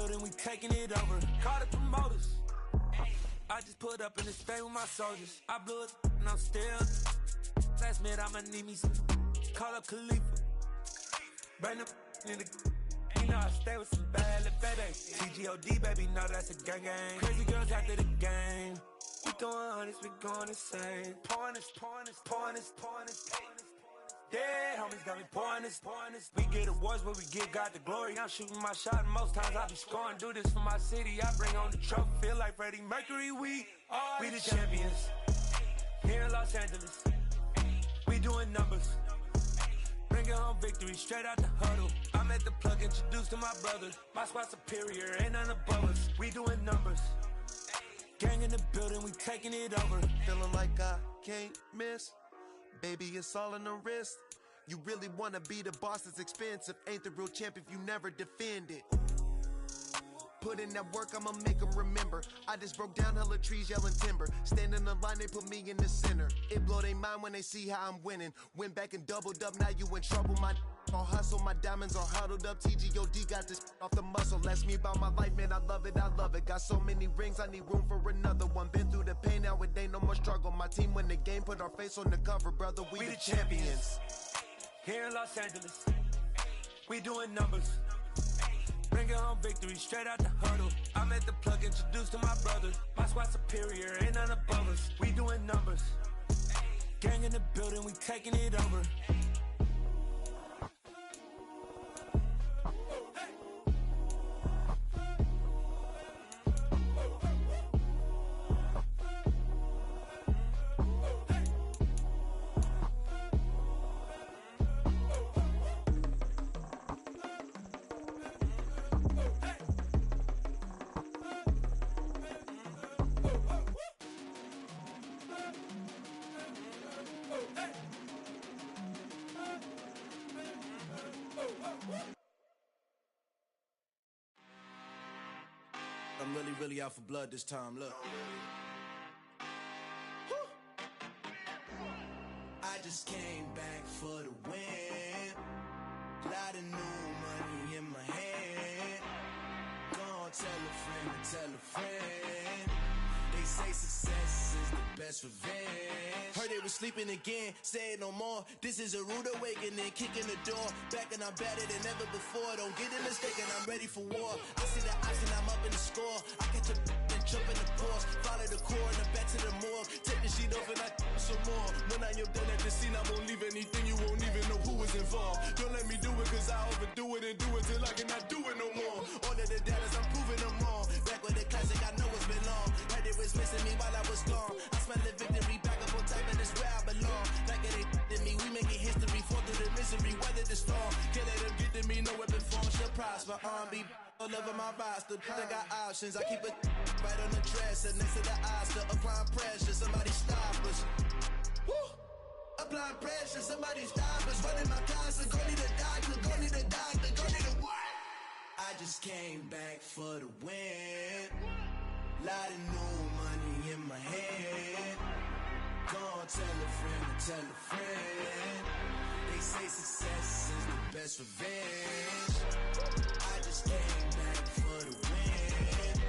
building, we taking it over. Call the promoters. I just put up in the state with my soldiers. I blew it and I'm still. Last minute I'ma need me some. Call up Khalifa. Bring them in the. You know I stay with some bad little baby. TGOD baby, know that's a gang gang. Crazy girls after the game. We going honest, we going insane. Pouring this. Yeah, homies got me pouring this. We get awards, but we give God the glory. I'm shooting my shot, and most times I be scoring. Do this for my city, I bring on the trophy. Feel like Freddie Mercury, we the champions. Here in Los Angeles, we doing numbers. Bringing home victory, straight out the huddle. I'm at the plug, introduced to my brothers. My squad superior, ain't none above us. We doing numbers. Gang in the building, we taking it over. Feeling like I can't miss. Baby, it's all in the wrist. You really wanna be the boss, it's expensive. Ain't the real champ if you never defend it. Put in that work, I'ma make them remember. I just broke down hella trees, yelling timber. Stand in the line, they put me in the center. It blow their mind when they see how I'm winning. Went back and doubled up, now you in trouble. My all hustle, my diamonds are huddled up. TGOD got this off the muscle. Ask me about my life, man, I love it. Got so many rings, I need room for another one. Been through the pain, now it ain't no more struggle. My team win the game, put our face on the cover, brother. We the champions. Here in Los Angeles, we doing numbers. Bringing home victory, straight out the huddle. I'm at the plug, introduced to my brothers. My squad superior, ain't none above us. We doing numbers. Gang in the building, we taking it over. I'm really out for blood this time, look. I just came back for the win. Lot of new money in my hand. Gonna tell a friend to tell a friend. They say success is the best revenge. Heard they was sleeping again, say it no more. This is a rude awakening, kicking the door. Back and I'm better than ever before. Don't get it mistaken, I'm ready for war. I see the option, I'm up in the score. I catch a and jump in the course. Follow the core and the back to the morgue. Take the sheet off and I some more. When I am done at the scene, I won't leave anything. You won't even know who was involved. Don't let me do it cause I overdo it and do it till I cannot do it no more. All of the doubters, I'm proving them wrong. Back with the classic, I know it's been long. Heard they was missing me while I was gone. I smell the victory back up on top and it's where I belong. Like it ain't to me, we making history. Fall through the misery, weather the storm. Can't let them get to me, no weapon form shall prosper. Be all over my roster, I got options. I keep it right on the dresser, next to the Oscar. Applying pressure, somebody stop us. Woo! Applying pressure, somebody stop us. Running my closet, go need a doctor, go need a doctor, go need a what? I just came back for the win. Lot of new money in my hand. Gonna tell a friend to tell a friend. They say success is the best revenge. I just came back for the win.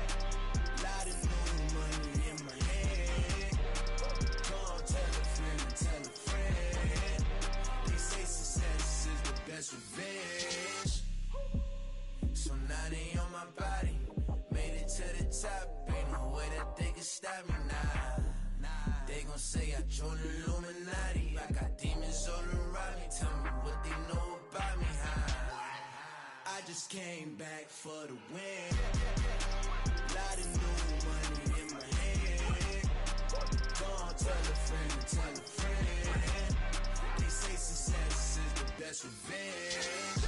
Lot of new money in my hand. Gonna tell a friend to tell a friend. They say success is the best revenge. So now they on my body. Made it to the top. Ain't no way that they can stop me now. They gon' say I joined the Illuminati. I got demons all around me. Tell me what they know about me, huh? I just came back for the win. Lot of new money in my hand. Gonna tell a friend to tell a friend. They say success is the best revenge.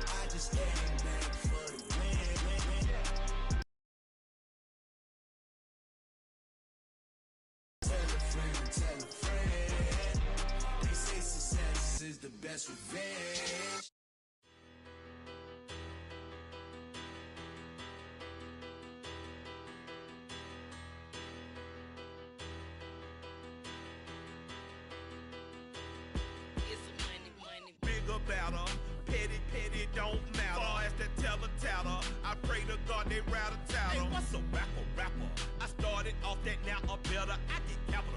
I just came back for the win. Tell a friend, they say success is the best revenge. It's a money, bigger, better, petty, don't matter. Far as the teller, I pray pray to God they rattle tattle. Hey, what's a rapper? I started off that, now I'm better. I get capital.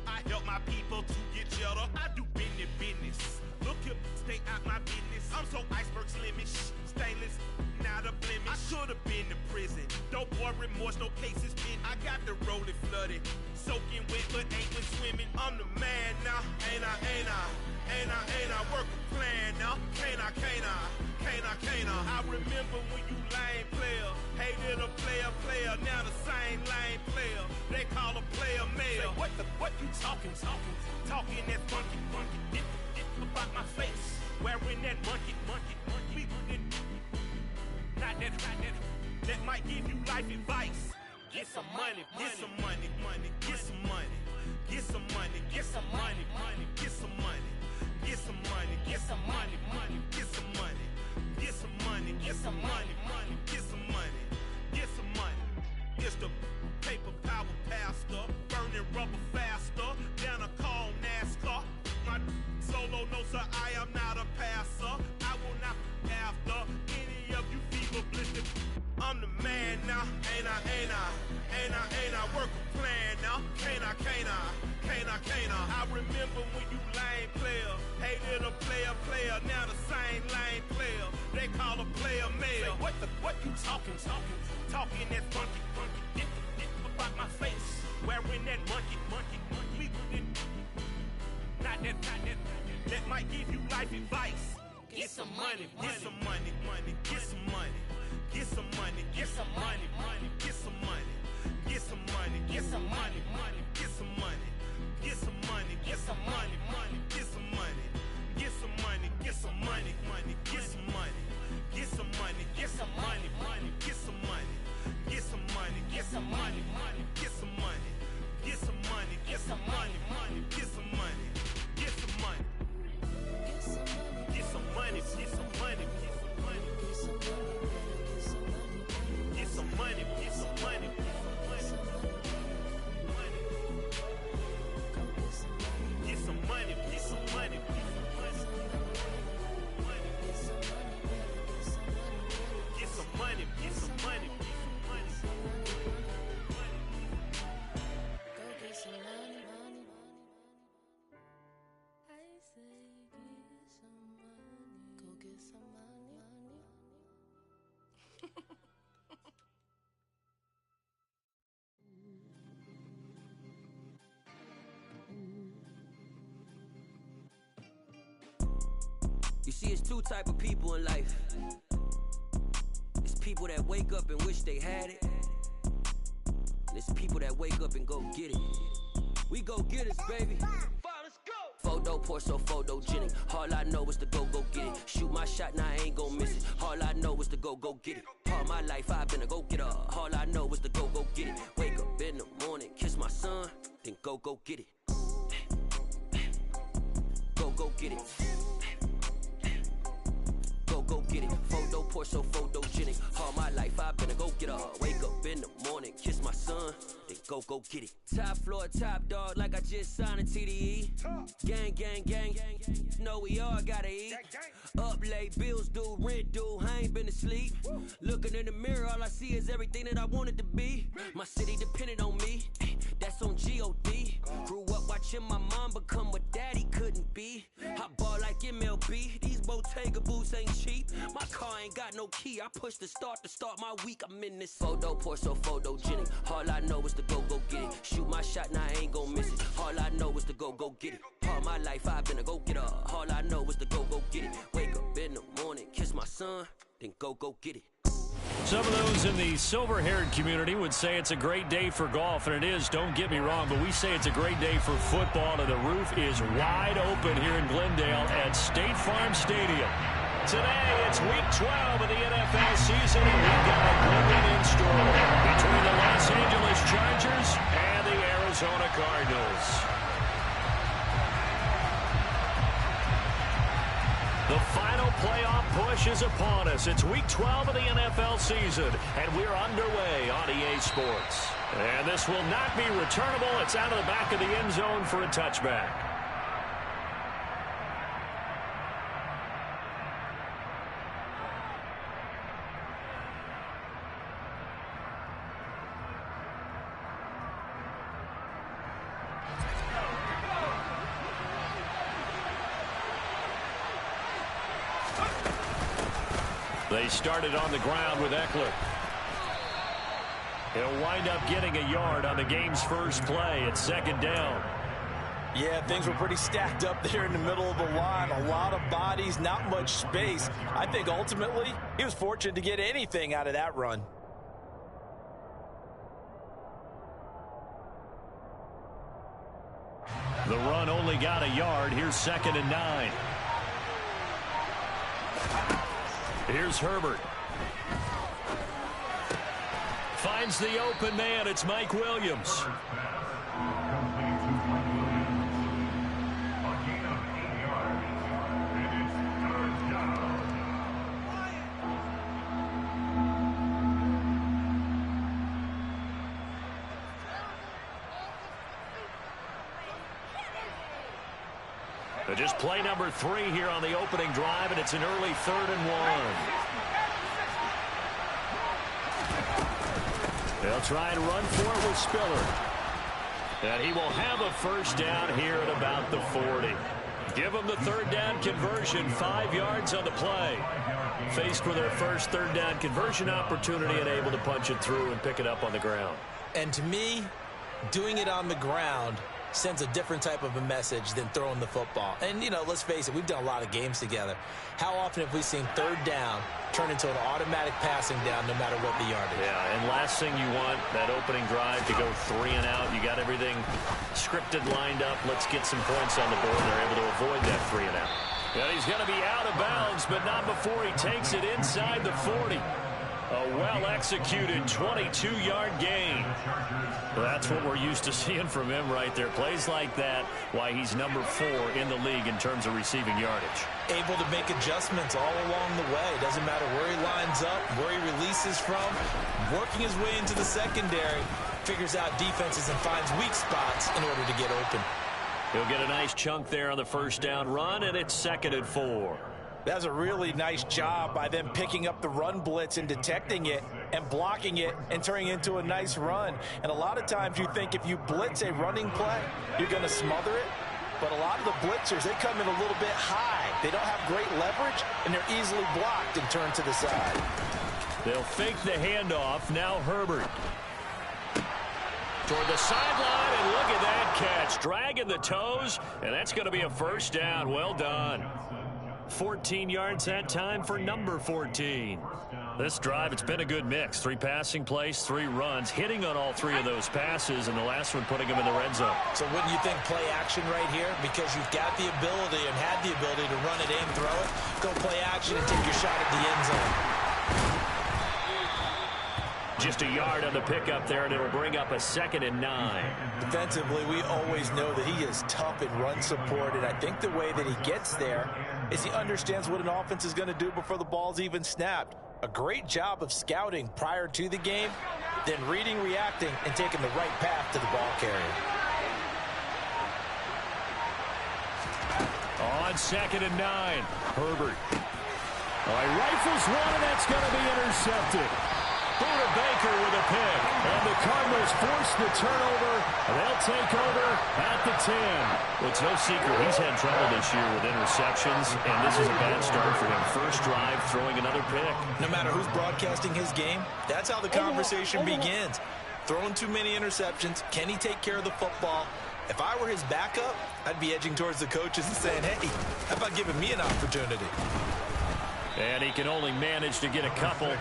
I help my people to get cheddar. I do business. Look here, stay out my business. I'm so iceberg slimish, stainless, not a blemish. I should have been to prison. Don't boy remorse, no cases pinned. I got the rolling flooded, soaking wet, but ain't been swimming. I'm the man now, ain't I? Work a plan now, can't I? I remember when you lame player, hated a player, now the same lame player. They call a player mayor. Say, what you talking that funky, dip about my face, wearing that monkey. Not that might give you life advice. Get some money. It's the paper power pastor, burning rubber faster, down a call NASCAR. My solo, no sir, I am not a passer. I will not after any of you fever blistered. I'm the man now, ain't I? Work a plan now, can't I? I remember when you lame player, hated a player, now the same lame player. They call a player mayor. Say, what you talking that funky, dip about my face, wearing that monkey. Not that might give you life advice. Get some money. You see, it's two type of people in life. It's people that wake up and wish they had it. And it's people that wake up and go get it. We go get it, baby. Let's go. Photo pour so photogenic. All I know is to go get it. Shoot my shot, now I ain't gon' miss it. All I know is to go get it. All my life I've been a go-getter. All I know is to go get it. Wake up in the morning, kiss my son, then go get it. Go get it. Go get it. Photo pour so photogenic. All my life I've been a go-getter. Wake up in the morning, kiss my son, then go get it. Top floor, top dog, like I just signed a TDE. Gang. Know we all gotta eat. Up late, bills due, rent due, I ain't been asleep. Looking in the mirror, all I see is everything that I wanted to be. My city depended on me, that's on G.O.D. Grew up watching my mom become what daddy couldn't be. I ball like MLB, these Bottega boots ain't cheap. My car ain't got no key, I push the start to start my week. I'm in this photo pour so photogenic. All I know is to go get it. Shoot my shot, now I ain't gon' miss it. All I know is to go get it. All my life I've been a go-getter. All I know is to go get it. Wake up in the morning, kiss my son, then go get it. Some of those in the silver-haired community would say it's a great day for golf, and it is, don't get me wrong, but we say it's a great day for football, and the roof is wide open here in Glendale at State Farm Stadium. Today, it's Week 12 of the NFL season, and we've got a good one in store between the Los Angeles Chargers and the Arizona Cardinals. The final playoff push is upon us. It's Week 12 of the NFL season, and we're underway on EA Sports. And this will not be returnable. It's out of the back of the end zone for a touchback. They started on the ground with Eckler. He'll wind up getting a yard on the game's first play at second down. Yeah, things were pretty stacked up there in the middle of the line. A lot of bodies, not much space. I think ultimately he was fortunate to get anything out of that run. The run only got a yard. Here's 2nd and 9. Here's Herbert. Finds the open man. It's Mike Williams. Just play number 3 here on the opening drive, and it's an early 3rd and 1. They'll try and run for it with Spiller. And he will have a first down here at about the 40. Give them the 3rd down conversion, 5 yards on the play. Faced with their first 3rd down conversion opportunity and able to punch it through and pick it up on the ground. And to me, doing it on the ground sends a different type of a message than throwing the football. And, you know, let's face it, we've done a lot of games together. How often have we seen 3rd down turn into an automatic passing down no matter what the yardage? Yeah, and last thing you want, that opening drive to go 3 and out. You got everything scripted, lined up. Let's get some points on the board. They're able to avoid that 3 and out. And he's going to be out of bounds, but not before he takes it inside the 40. A well-executed 22-yard gain. Well, that's what we're used to seeing from him right there. Plays like that, why he's number 4 in the league in terms of receiving yardage. Able to make adjustments all along the way. Doesn't matter where he lines up, where he releases from. Working his way into the secondary, figures out defenses and finds weak spots in order to get open. He'll get a nice chunk there on the first down run, and it's 2nd and 4. That's a really nice job by them picking up the run blitz and detecting it and blocking it and turning it into a nice run. And a lot of times you think if you blitz a running play, you're going to smother it. But a lot of the blitzers, they come in a little bit high. They don't have great leverage, and they're easily blocked and turned to the side. They'll fake the handoff. Now Herbert. Toward the sideline, and look at that catch. Dragging the toes, and that's going to be a first down. Well done. 14 yards that time for number 14. This drive, it's been a good mix. 3 passing plays, 3 runs, hitting on all 3 of those passes, and the last one putting him in the red zone. So wouldn't you think play action right here? Because you've got the ability and had the ability to run it, aim, throw it. Go play action and take your shot at the end zone. Just a yard on the pickup there, and it'll bring up a 2nd and 9. Defensively, we always know that he is tough in run support, and I think the way that he gets there is he understands what an offense is going to do before the ball's even snapped. A great job of scouting prior to the game, then reading, reacting, and taking the right path to the ball carrier. On 2nd and 9, Herbert. He rifles one, and that's going to be intercepted. Buda Baker with a pick, and the Cardinals force the turnover. They'll take over at the 10. Well, it's no secret he's had trouble this year with interceptions, and this is a bad start for him. First drive, throwing another pick. No matter who's broadcasting his game, that's how the conversation begins. Throwing too many interceptions, can he take care of the football? If I were his backup, I'd be edging towards the coaches and saying, hey, how about giving me an opportunity? And he can only manage to get a couple.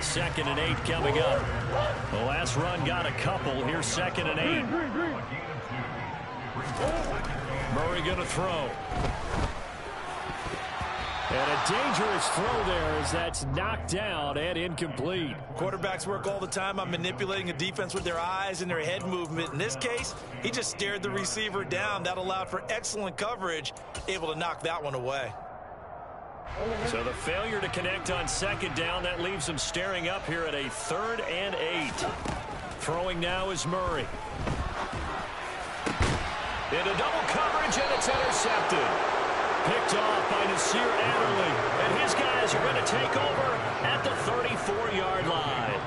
2nd and 8 coming up. The last run got a couple. Here's 2nd and 8. Murray going to throw. And a dangerous throw there as that's knocked down and incomplete. Quarterbacks work all the time on manipulating a defense with their eyes and their head movement. In this case, he just stared the receiver down. That allowed for excellent coverage, able to knock that one away. So the failure to connect on 2nd down, that leaves him staring up here at a 3rd and 8. Throwing now is Murray. Into double coverage, and it's intercepted. Picked off by Nasir Adderley, and his guys are going to take over at the 34-yard line.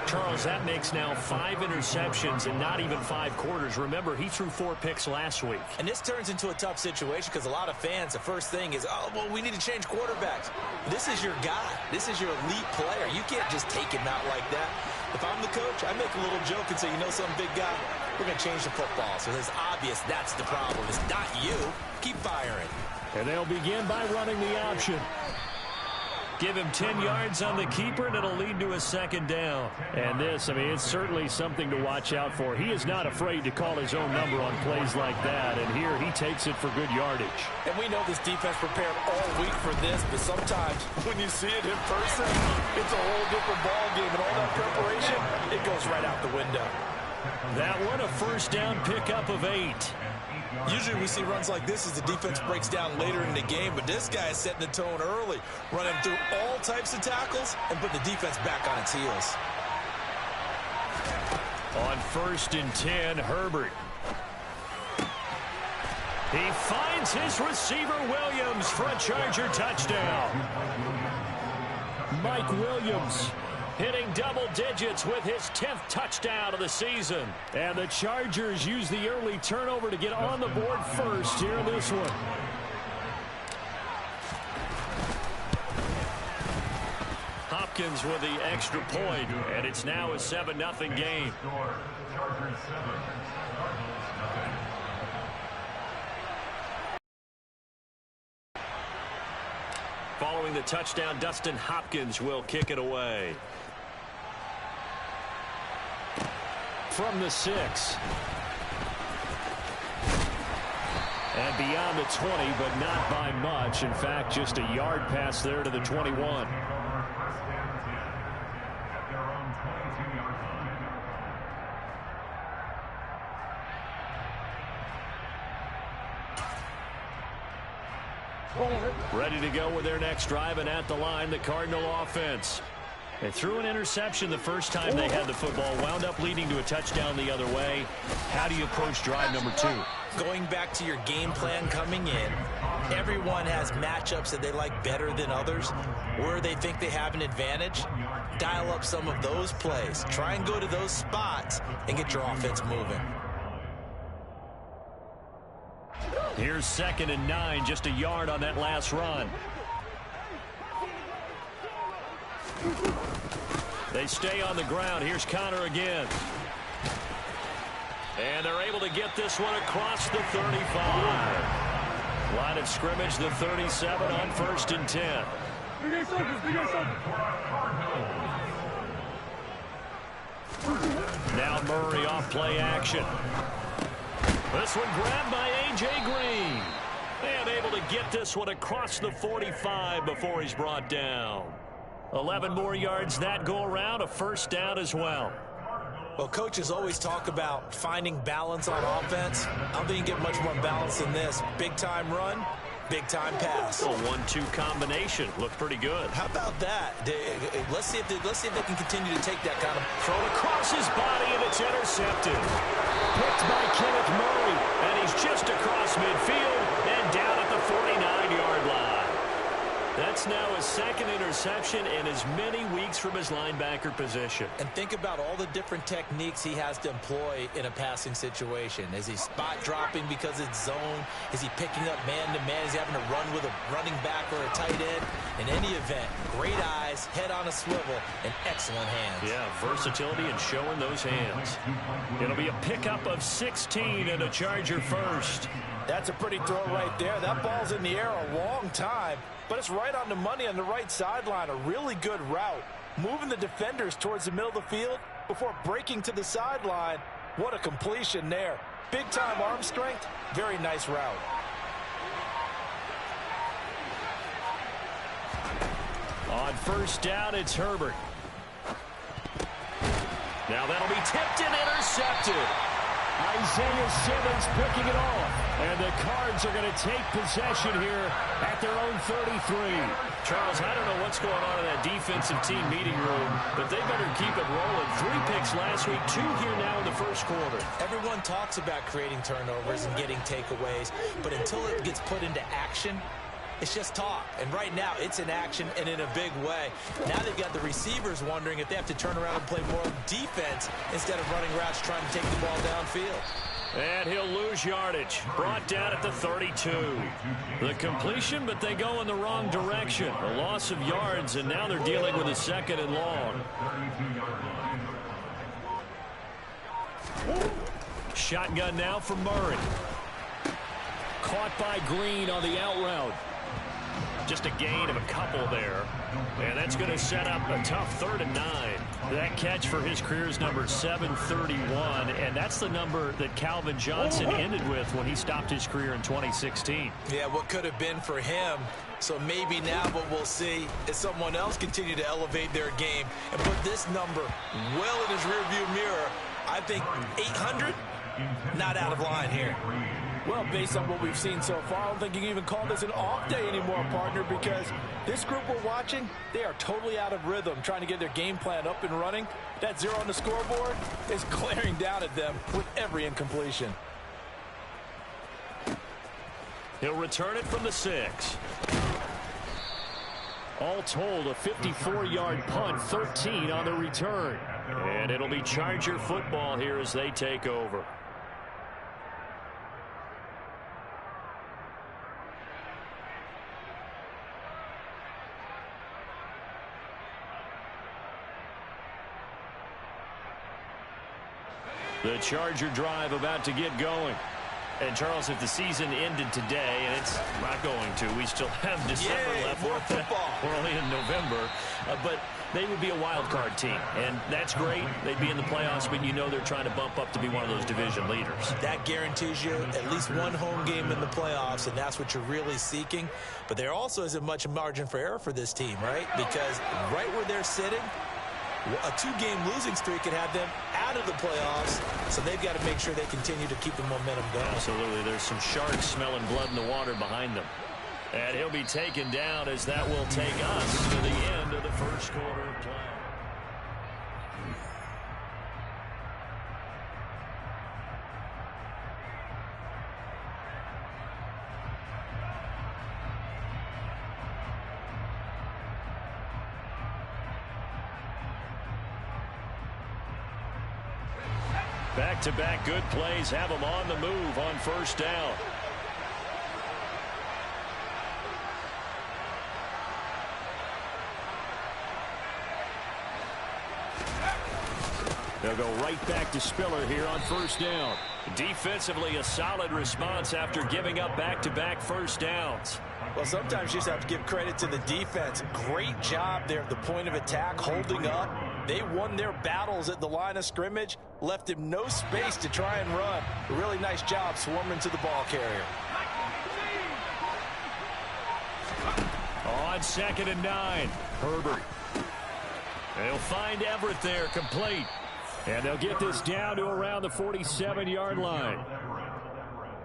Charles, that makes now 5 interceptions in not even 5 quarters. Remember, he threw 4 picks last week. And this turns into a tough situation because a lot of fans, the first thing is, oh, well, we need to change quarterbacks. This is your guy. This is your elite player. You can't just take him out like that. If I'm the coach, I make a little joke and say, you know, some big guy, we're going to change the football. So it's obvious that's the problem. It's not you. Keep firing. And they'll begin by running the option. Give him 10 yards on the keeper, and it'll lead to a second down. And this, I mean, it's certainly something to watch out for. He is not afraid to call his own number on plays like that, and here he takes it for good yardage. And we know this defense prepared all week for this, but sometimes when you see it in person, it's a whole different ball game, and all that preparation, it goes right out the window. That one, a first down pickup of 8. Usually we see runs like this as the defense breaks down later in the game, but this guy is setting the tone early, running through all types of tackles and putting the defense back on its heels. On 1st and 10, Herbert. He finds his receiver Williams for a Charger touchdown. Mike Williams hitting double digits with his 10th touchdown of the season. And the Chargers use the early turnover to get on the board first here in this one. Hopkins with the extra point, and it's now a 7-0 game. Following the touchdown, Dustin Hopkins will kick it away. From the 6. And beyond the 20, but not by much. In fact, just a yard pass there to the 21. Ready to go with their next drive, and at the line, the Cardinal offense. They threw an interception the first time they had the football, wound up leading to a touchdown the other way. How do you approach drive number 2? Going back to your game plan coming in, everyone has matchups that they like better than others, where they think they have an advantage. Dial up some of those plays. Try and go to those spots and get your offense moving. Here's 2nd and 9, just a yard on that last run. They stay on the ground. Here's Connor again. And they're able to get this one across the 35. Line of scrimmage, the 37 on 1st and 10. Now Murray off play action. This one grabbed by A.J. Green. And able to get this one across the 45 before he's brought down. 11 more yards that go around, a first down as well. Well, coaches always talk about finding balance on offense. I don't think you get much more balance than this. Big-time run, big-time pass. A 1-2 combination. Looked pretty good. How about that? Let's see if they can continue to take that kind of... Thrown across his body, and it's intercepted. Picked by Kenneth Murray, and he's just across midfield and down at the 49-yard line. That's now his 2nd interception in as many weeks from his linebacker position. And think about all the different techniques he has to employ in a passing situation. Is he spot dropping because it's zone? Is he picking up man-to-man? Is he having to run with a running back or a tight end? In any event, great eyes, head on a swivel, and excellent hands. Yeah, versatility and showing those hands. It'll be a pickup of 16 and a Charger first. That's a pretty throw right there. That ball's in the air a long time, but it's right on the money on the right sideline. A really good route. Moving the defenders towards the middle of the field before breaking to the sideline. What a completion there. Big-time arm strength. Very nice route. On 1st down, it's Herbert. Now that'll be tipped and intercepted. Isaiah Simmons picking it off. And the Cards are going to take possession here at their own 33. Charles, I don't know what's going on in that defensive team meeting room, but they better keep it rolling. 3 picks last week, 2 here now in the first quarter. Everyone talks about creating turnovers and getting takeaways, but until it gets put into action, it's just talk. And right now, it's in action and in a big way. Now they've got the receivers wondering if they have to turn around and play more defense instead of running routes trying to take the ball downfield. And he'll lose yardage. Brought down at the 32. The completion, but they go in the wrong direction. A loss of yards, and now they're dealing with a 2nd and long. Shotgun now for Murray. Caught by Green on the out route. Just a gain of a couple there. And that's going to set up a tough 3rd and 9. That catch for his career is number 731, and that's the number that Calvin Johnson ended with when he stopped his career in 2016. Yeah, what could have been for him. So maybe now what we'll see is someone else continue to elevate their game and put this number well in his rearview mirror. I think 800, not out of line here. Well, based on what we've seen so far, I don't think you can even call this an off day anymore, partner, because this group we're watching, they are totally out of rhythm, trying to get their game plan up and running. That 0 on the scoreboard is glaring down at them with every incompletion. He'll return it from the 6. All told, a 54-yard punt, 13 on the return. And it'll be Charger football here as they take over. The Charger drive about to get going. And, Charles, if the season ended today, and it's not going to, we still have December left. More football. We're only in November. But they would be a wild card team, and that's great. They'd be in the playoffs, but you know they're trying to bump up to be one of those division leaders. That guarantees you at least one home game in the playoffs, and that's what you're really seeking. But there also isn't much margin for error for this team, right? Because right where they're sitting, a 2-game losing streak could have them out of the playoffs, so they've got to make sure they continue to keep the momentum going. Absolutely. There's some sharks smelling blood in the water behind them. And he'll be taken down as that will take us to the end of the first quarter of play. Back-to-back good plays have them on the move on first down. They'll go right back to Spiller here on first down. Defensively, a solid response after giving up back-to-back first downs. Well, sometimes you just have to give credit to the defense. Great job there at the point of attack, holding up. They won their battles at the line of scrimmage, left him no space to try and run. A really nice job swarming to the ball carrier. On 2nd and 9, Herbert. They'll find Everett there, complete. And they'll get this down to around the 47-yard line.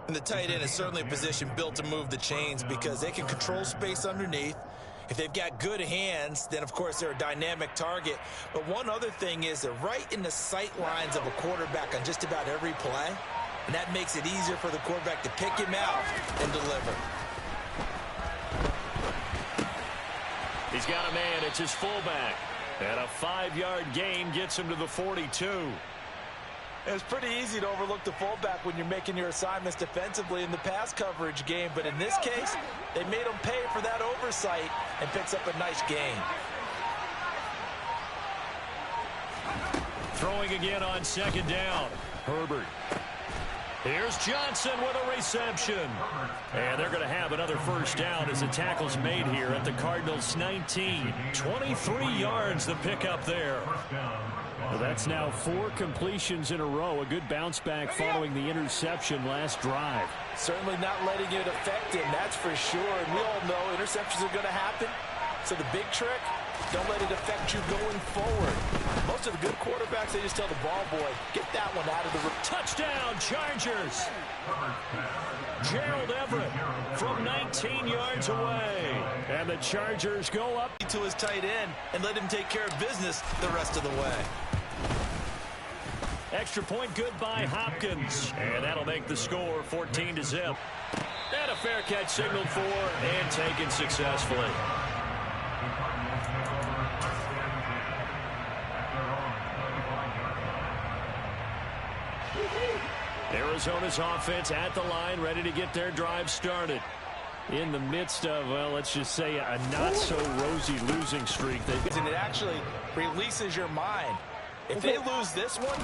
And the tight end is certainly a position built to move the chains because they can control space underneath. If they've got good hands, then, of course, they're a dynamic target. But one other thing is they're right in the sight lines of a quarterback on just about every play. And that makes it easier for the quarterback to pick him out and deliver. He's got a man. It's his fullback. And a 5-yard gain gets him to the 42. It's pretty easy to overlook the fullback when you're making your assignments defensively in the pass coverage game. But in this case, they made him pay for that oversight and picks up a nice gain. Throwing again on 2nd down. Herbert. Here's Johnson with a reception. And they're going to have another first down as the tackle's made here at the Cardinals' 19. 23 yards the pickup there. Well, that's now 4 completions in a row. A good bounce back following the interception last drive. Certainly not letting it affect him, that's for sure. And we all know interceptions are going to happen. So the big trick, don't let it affect you going forward. Most of the good quarterbacks, they just tell the ball boy, get that one out of the room. Touchdown, Chargers. Gerald Everett from 19 yards away. And the Chargers go up to his tight end and let him take care of business the rest of the way. Extra point good by Hopkins. And that'll make the score 14-0. And a fair catch signaled for and taken successfully. Arizona's offense at the line, ready to get their drive started. In the midst of, well, let's just say a not-so-rosy losing streak. And it actually releases your mind. If they lose this one,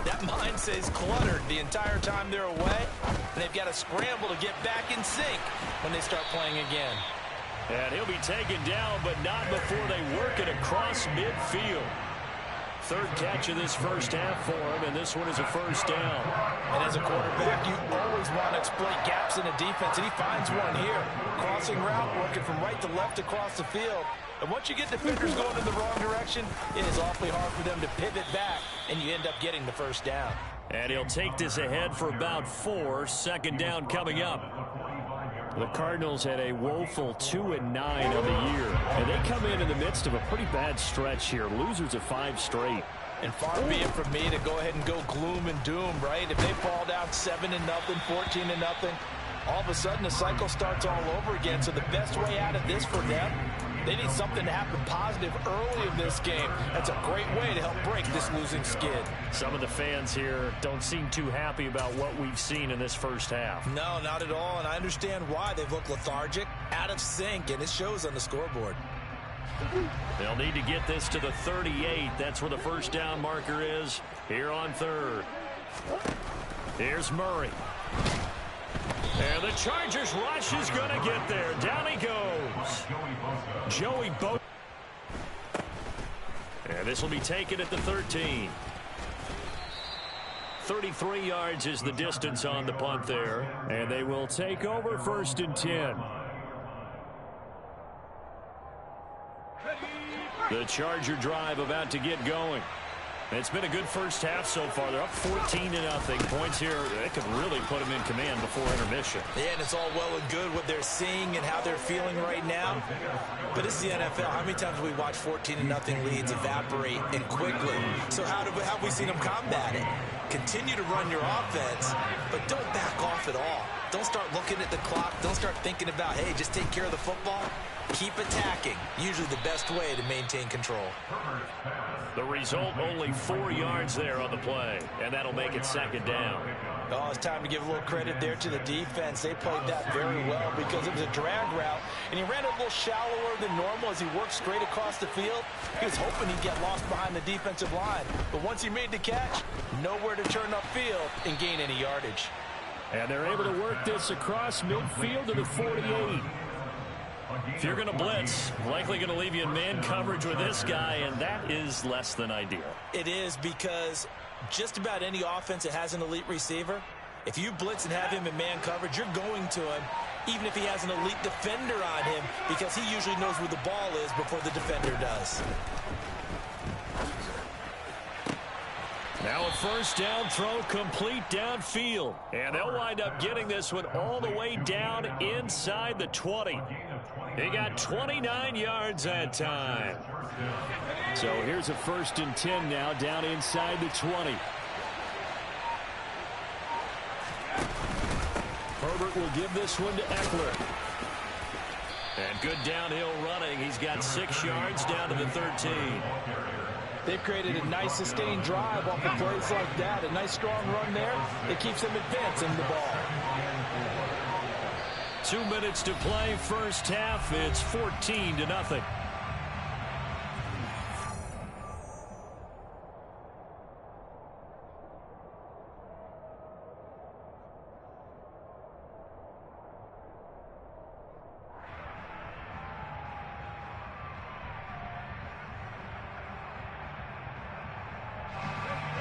that mind stays cluttered the entire time they're away, and they've got to scramble to get back in sync when they start playing again. And he'll be taken down, but not before they work it across midfield. Third catch of this first half for him, and this one is a first down. And as a quarterback, you always want to exploit gaps in the defense, and he finds one here. Crossing route, working from right to left across the field. And once you get defenders going in the wrong direction, it is awfully hard for them to pivot back, and you end up getting the first down. And he'll take this ahead for about 4. Second down coming up. The Cardinals had a woeful 2-9 on the year, and they come in the midst of a pretty bad stretch here. Losers of 5 straight. And far be it from me to go ahead and go gloom and doom, right? If they fall down 7-0, 14-0, all of a sudden the cycle starts all over again. So the best way out of this for them, they need something to happen positive early in this game. That's a great way to help break this losing skid. Some of the fans here don't seem too happy about what we've seen in this first half. No, not at all, and I understand why. They've looked lethargic, out of sync, and it shows on the scoreboard. They'll need to get this to the 38. That's where the first down marker is here on third. Here's Murray. And the Chargers rush is going to get there. Down he goes. Joey Boat. And this will be taken at the 13. 33 yards is the distance on the punt there. And they will take over 1st and 10. The Charger drive about to get going. It's been a good first half so far. They're up 14-0. Points here, they could really put them in command before intermission. Yeah, and it's all well and good what they're seeing and how they're feeling right now. But it's the NFL. How many times have we watched 14-0 leads evaporate and quickly? So how have we seen them combat it? Continue to run your offense, but don't back off at all. Don't start looking at the clock. Don't start thinking about, hey, just take care of the football. Keep attacking. Usually the best way to maintain control. The result, only 4 yards there on the play, and that'll make it second down. Oh, it's time to give a little credit there to the defense. They played that very well because it was a drag route, and he ran a little shallower than normal as he worked straight across the field. He was hoping he'd get lost behind the defensive line, but once he made the catch, nowhere to turn upfield and gain any yardage. And they're able to work this across midfield to the 48. If you're going to blitz, likely going to leave you in man coverage with this guy, and that is less than ideal. It is, because just about any offense that has an elite receiver, if you blitz and have him in man coverage, you're going to him, even if he has an elite defender on him, because he usually knows where the ball is before the defender does. Now a first down throw complete downfield. And they'll wind up getting this one all the way down inside the 20. He got 29 yards that time. So here's a 1st and 10 now down inside the 20. Herbert will give this one to Eckler. And good downhill running. He's got 6 yards down to the 13. They've created a nice sustained drive off of plays like that. A nice strong run there that keeps them advancing the ball. 2 minutes to play first half. It's 14-0.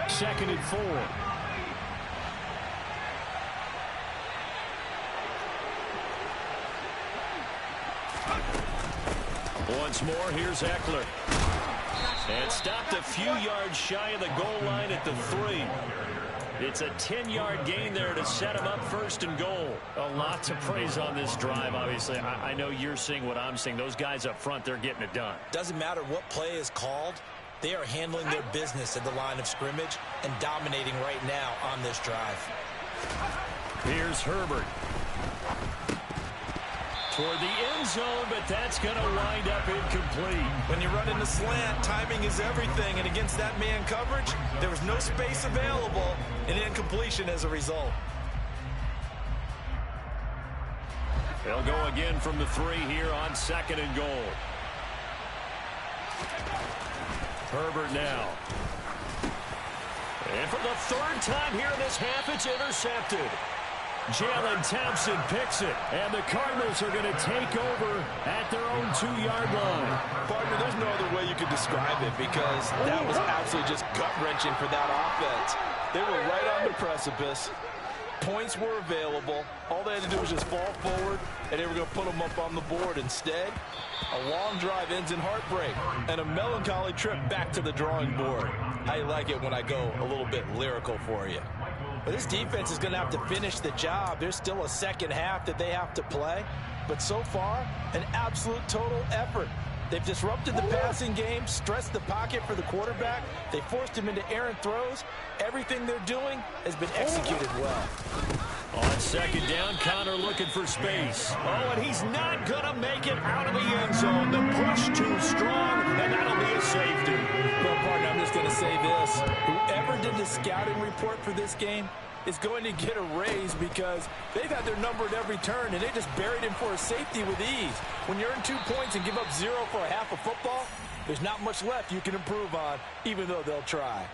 Second and 4. Once more, here's Eckler. And stopped a few yards shy of the goal line at the 3. It's a 10-yard gain there to set him up 1st and goal. A lot to praise on this drive, obviously. I know you're seeing what I'm seeing. Those guys up front, they're getting it done. Doesn't matter what play is called. They are handling their business at the line of scrimmage and dominating right now on this drive. Here's Herbert. toward the end zone, but that's going to wind up incomplete. When you run in the slant, timing is everything, and against that man coverage, there was no space available, and incompletion as a result. They'll go again from the 3 here on 2nd and goal. Herbert now. And for the 3rd time here in this half, it's intercepted. Jalen Thompson picks it, and the Cardinals are going to take over at their own 2-yard line. Partner, there's no other way you could describe it because that was absolutely just gut-wrenching for that offense. They were right on the precipice. Points were available. All they had to do was just fall forward, and they were going to put them up on the board. Instead, a long drive ends in heartbreak and a melancholy trip back to the drawing board. I like it when I go a little bit lyrical for you. But this defense is going to have to finish the job. There's still a second half that they have to play. But so far, an absolute total effort. They've disrupted the passing game, stressed the pocket for the quarterback. They forced him into errant throws. Everything they're doing has been executed well. On 2nd down, Connor looking for space. Oh, and he's not going to make it out of the end zone. The push too strong, and that'll be a safety. Well, partner, I'm just going to say this. Whoever did the scouting report for this game is going to get a raise because they've had their number at every turn, and they just buried him for a safety with ease. When you earn 2 points and give up 0 for a half of football, there's not much left you can improve on, even though they'll try.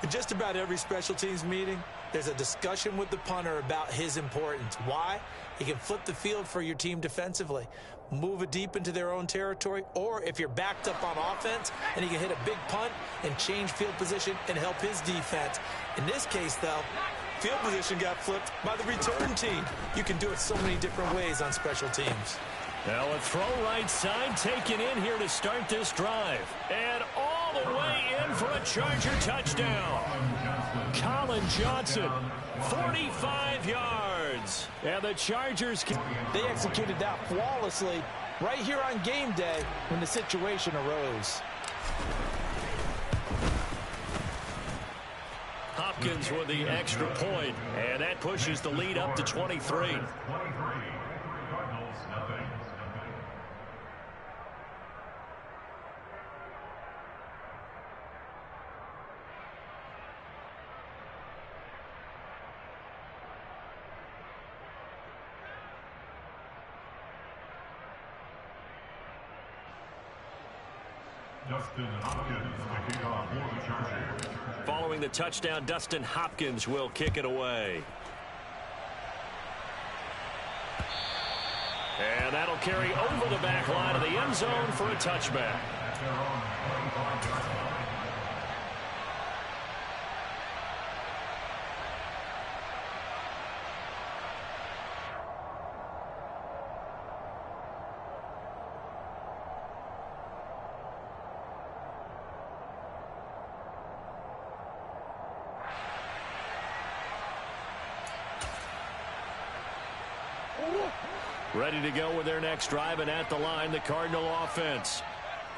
In just about every special teams meeting, there's a discussion with the punter about his importance. Why? He can flip the field for your team defensively, move it deep into their own territory, or if you're backed up on offense, and he can hit a big punt and change field position and help his defense. In this case, though, field position got flipped by the return team. You can do it so many different ways on special teams. Now a throw right side taken in here to start this drive. And all the way in for a Charger touchdown. Colin Johnson, 45 yards. And the Chargers, they executed that flawlessly right here on game day when the situation arose. Hopkins with the extra point, and that pushes the lead up to 23. Following the touchdown, Dustin Hopkins will kick it away. And that'll carry over the back line of the end zone for a touchback. Ready to go with their next drive, and at the line, the Cardinal offense.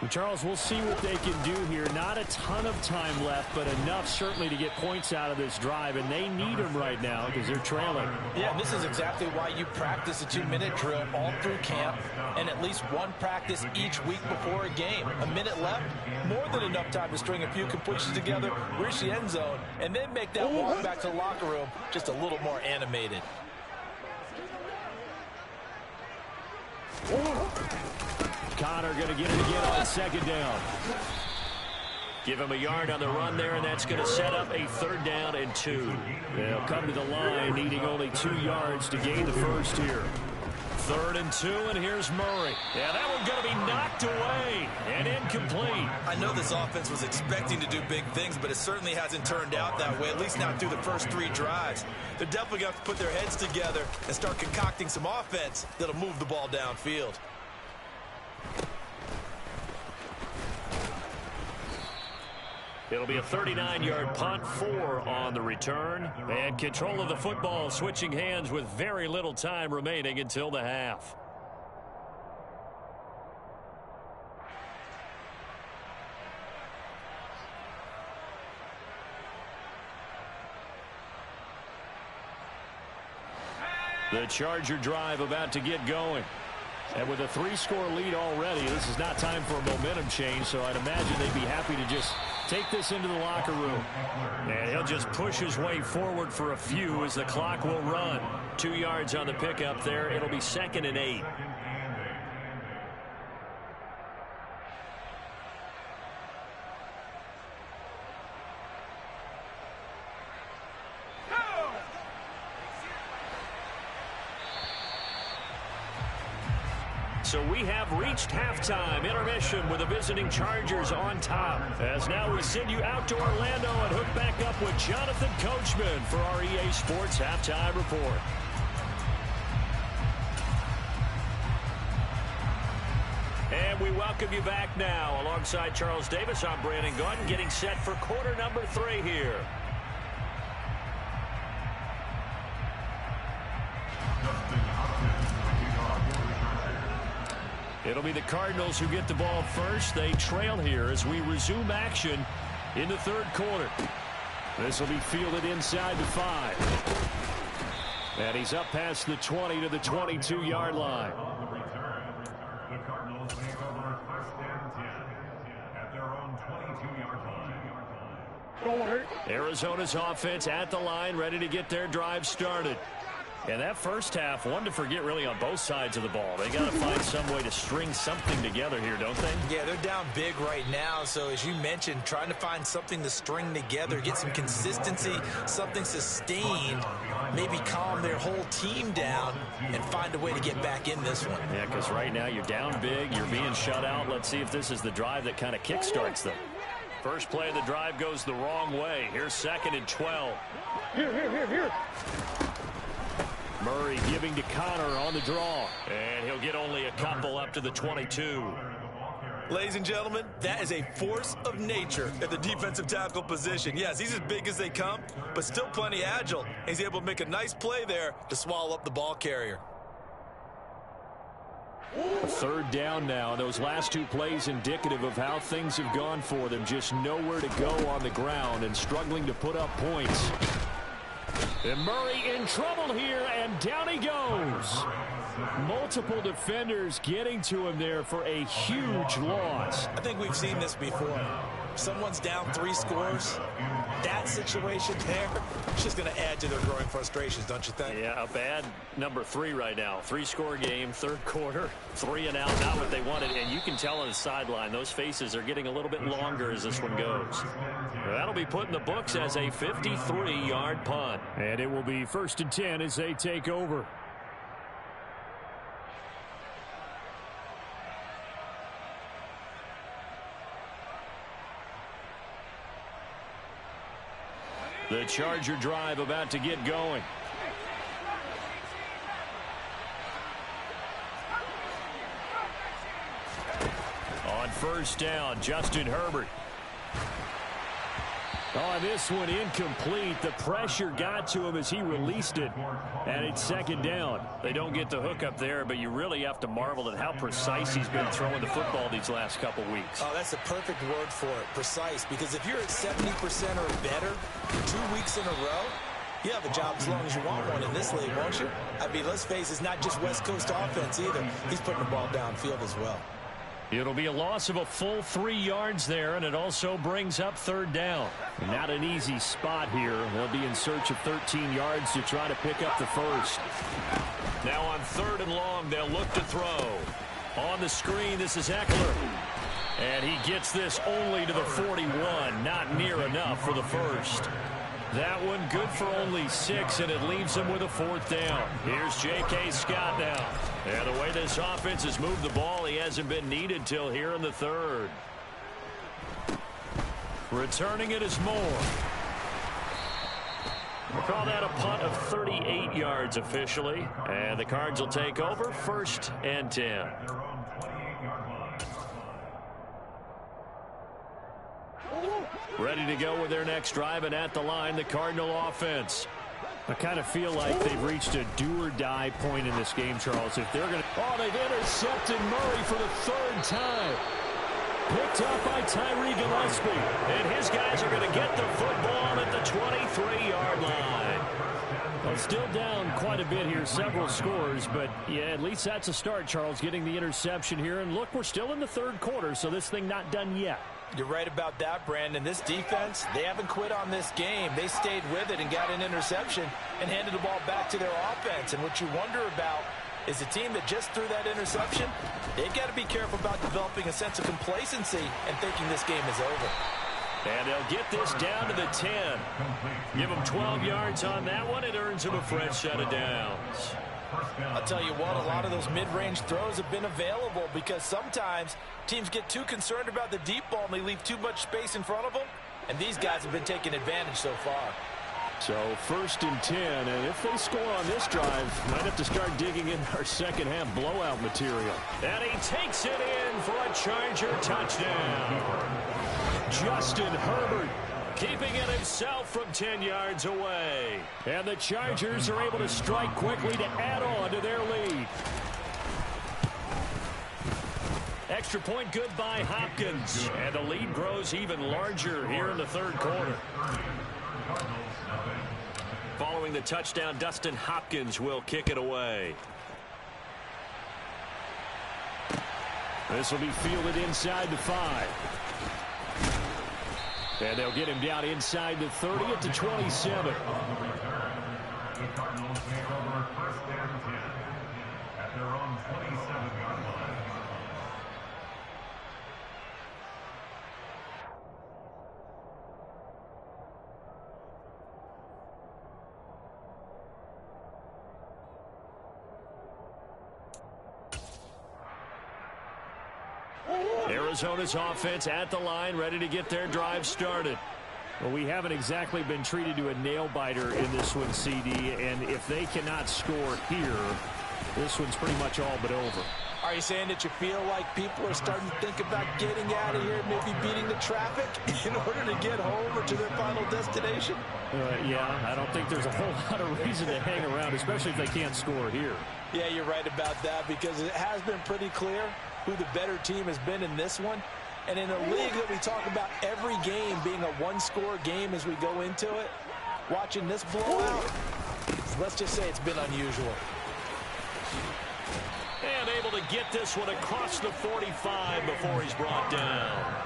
Well, Charles, we'll see what they can do here. Not a ton of time left, but enough certainly to get points out of this drive, and they need them right now because they're trailing. Yeah, this is exactly why you practice a 2-minute drill all through camp and at least one practice each week before a game. A minute left, more than enough time to string a few completions together, reach the end zone, and then make that walk back to the locker room just a little more animated. Connor going to get it again on 2nd down. Give him a yard on the run there, and that's going to set up a 3rd down and 2. They'll come to the line needing only 2 yards to gain the first here. 3rd and 2, and here's Murray. Yeah, that one's going to be knocked away and incomplete. I know this offense was expecting to do big things, but it certainly hasn't turned out that way, at least not through the first 3 drives. They're definitely going to have to put their heads together and start concocting some offense that'll move the ball downfield. It'll be a 39-yard punt, 4 on the return. And control of the football switching hands with very little time remaining until the half. The Charger drive about to get going. And with a 3-score lead already, this is not time for a momentum change, so I'd imagine they'd be happy to just take this into the locker room. And he'll just push his way forward for a few as the clock will run. 2 yards on the pickup there. It'll be 2nd and 8. So we have reached halftime intermission with the visiting Chargers on top. As now we send you out to Orlando and hook back up with Jonathan Coachman for our EA Sports Halftime Report. And we welcome you back now. Alongside Charles Davis, I'm Brandon Gordon, getting set for quarter number 3 here. It'll be the Cardinals who get the ball first. They trail here as we resume action in the 3rd quarter. This will be fielded inside the 5. And he's up past the 20 to the 22-yard line. The Cardinals take over 1st and 10 at their own 22-yard line. Arizona's offense at the line, ready to get their drive started. And that first half, one to forget really on both sides of the ball. They got to find some way to string something together here, don't they? Yeah, they're down big right now. So as you mentioned, trying to find something to string together, get some consistency, something sustained, maybe calm their whole team down and find a way to get back in this one. Yeah, because right now you're down big, you're being shut out. Let's see if this is the drive that kind of kickstarts them. First play of the drive goes the wrong way. Here's 2nd and 12. Here. Murray giving to Connor on the draw. And he'll get only a couple up to the 22. Ladies and gentlemen, that is a force of nature at the defensive tackle position. Yes, he's as big as they come, but still plenty agile. He's able to make a nice play there to swallow up the ball carrier. 3rd down now. Those last 2 plays indicative of how things have gone for them. Just nowhere to go on the ground and struggling to put up points. And Murray in trouble here, and down he goes. Multiple defenders getting to him there for a huge loss. I think we've seen this before. Someone's down 3 scores. That situation there is just going to add to their growing frustrations, don't you think? Yeah, a bad number 3 right now. 3-score game, 3rd quarter, 3 and out, not what they wanted. And you can tell on the sideline, those faces are getting a little bit longer as this one goes. That'll be put in the books as a 53-yard punt. And it will be 1st and 10 as they take over. The Charger drive about to get going. On 1st down, Justin Herbert. Oh, this one incomplete. The pressure got to him as he released it. And it's 2nd down. They don't get the hook up there, but you really have to marvel at how precise he's been throwing the football these last couple weeks. Oh, that's the perfect word for it, precise. Because if you're at 70% or better 2 weeks in a row, you have a job as long as you want one in this league, won't you? I mean, let's face it, it's not just West Coast offense either. He's putting the ball downfield as well. It'll be a loss of a full 3 yards there, and it also brings up 3rd down. Not an easy spot here. They'll be in search of 13 yards to try to pick up the first. Now on 3rd and long, they'll look to throw. On the screen, this is Eckler. And he gets this only to the 41. Not near enough for the first. That one good for only 6, and it leaves him with a 4th down. Here's J.K. Scott now. And the way this offense has moved the ball, he hasn't been needed till here in the 3rd. Returning it is Moore. We'll call that a punt of 38 yards officially. And the Cards will take over 1st and 10. Ready to go with their next drive, and at the line, the Cardinal offense. I kind of feel like they've reached a do-or-die point in this game, Charles. If they're going to... Oh, they've intercepted Murray for the 3rd time. Picked up by Tyree Gillespie. And his guys are going to get the football at the 23-yard line. Well, still down quite a bit here, several scores, but yeah, at least that's a start, Charles, getting the interception here. And look, we're still in the third quarter, so this thing not done yet. You're right about that, Brandon. This defense, they haven't quit on this game. They stayed with it and got an interception and handed the ball back to their offense. And what you wonder about is a team that just threw that interception, they've got to be careful about developing a sense of complacency and thinking this game is over. And they'll get this down to the 10. Give them 12 yards on that one. It earns them a fresh set of downs. I'll tell you what, a lot of those mid-range throws have been available because sometimes teams get too concerned about the deep ball and they leave too much space in front of them. And these guys have been taking advantage so far. So 1st and 10, and if they score on this drive, might have to start digging in our second half blowout material. And he takes it in for a Charger touchdown. Justin Herbert keeping it himself from 10 yards away. And the Chargers are able to strike quickly to add on to their lead. Extra point good by Hopkins. And the lead grows even larger here in the third quarter. Following the touchdown, Dustin Hopkins will kick it away. This will be fielded inside the 5. And they'll get him down inside the 30 at the 27. The Cardinals take over 1st and 10 at their own 27-yard line. Arizona's offense at the line, ready to get their drive started. Well, we haven't exactly been treated to a nail-biter in this one, CD, and if they cannot score here, this one's pretty much all but over. Are you saying that you feel like people are starting to think about getting out of here, maybe beating the traffic in order to get home or to their final destination? Yeah, I don't think there's a whole lot of reason to hang around, especially if they can't score here. Yeah, you're right about that because it has been pretty clear who the better team has been in this one. And in a league that we talk about every game being a one-score game as we go into it, watching this blowout, let's just say it's been unusual. And able to get this one across the 45 before he's brought down.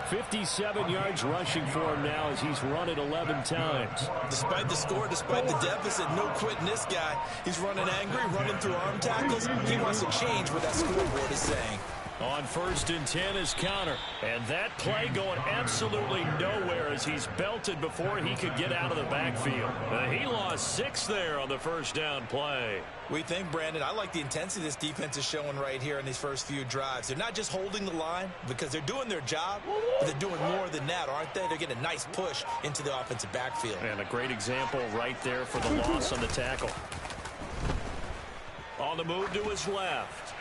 57 yards rushing for him now as he's run it 11 times. Despite the score, despite the deficit, no quitting this guy. He's running angry, running through arm tackles. He wants to change what that scoreboard is saying. On 1st and 10 is Connor. And that play going absolutely nowhere as he's belted before he could get out of the backfield. He lost 6 there on the first down play. We think, Brandon, I like the intensity this defense is showing right here in these first few drives. They're not just holding the line because they're doing their job, but they're doing more than that, aren't they? They're getting a nice push into the offensive backfield. And a great example right there for the loss on the tackle. On the move to his left.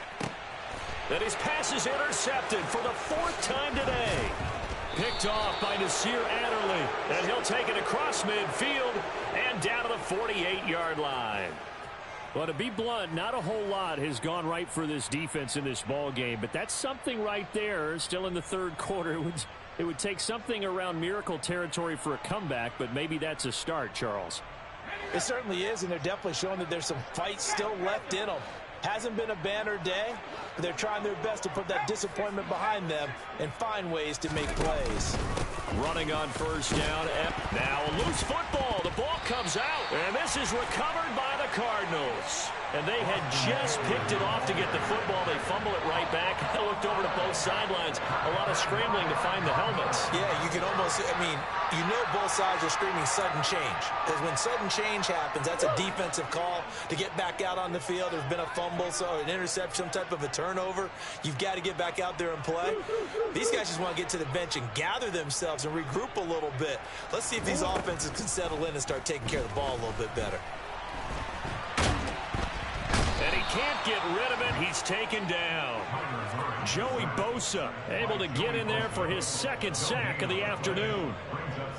And his pass is intercepted for the 4th time today. Picked off by Nasir Adderley. And he'll take it across midfield and down to the 48-yard line. Well, to be blunt, not a whole lot has gone right for this defense in this ball game, but that's something right there. Still in the third quarter. It would take something around miracle territory for a comeback, but maybe that's a start, Charles. It certainly is, and they're definitely showing that there's some fight still left in them. Hasn't been a banner day, but they're trying their best to put that disappointment behind them and find ways to make plays. Running on 1st down. Now a loose football. The ball comes out, and this is recovered by the Cardinals. And they had just picked it off to get the football. They fumble it right back. I looked over to both sidelines. A lot of scrambling to find the helmets. Yeah, you can almost, you know both sides are screaming sudden change. Because when sudden change happens, that's a defensive call to get back out on the field. There's been a fumble, so an interception, some type of a turnover. You've got to get back out there and play. These guys just want to get to the bench and gather themselves and regroup a little bit. Let's see if these offenses can settle in and start taking care of the ball a little bit better. And he can't get rid of it. He's taken down. Joey Bosa able to get in there for his 2nd sack of the afternoon.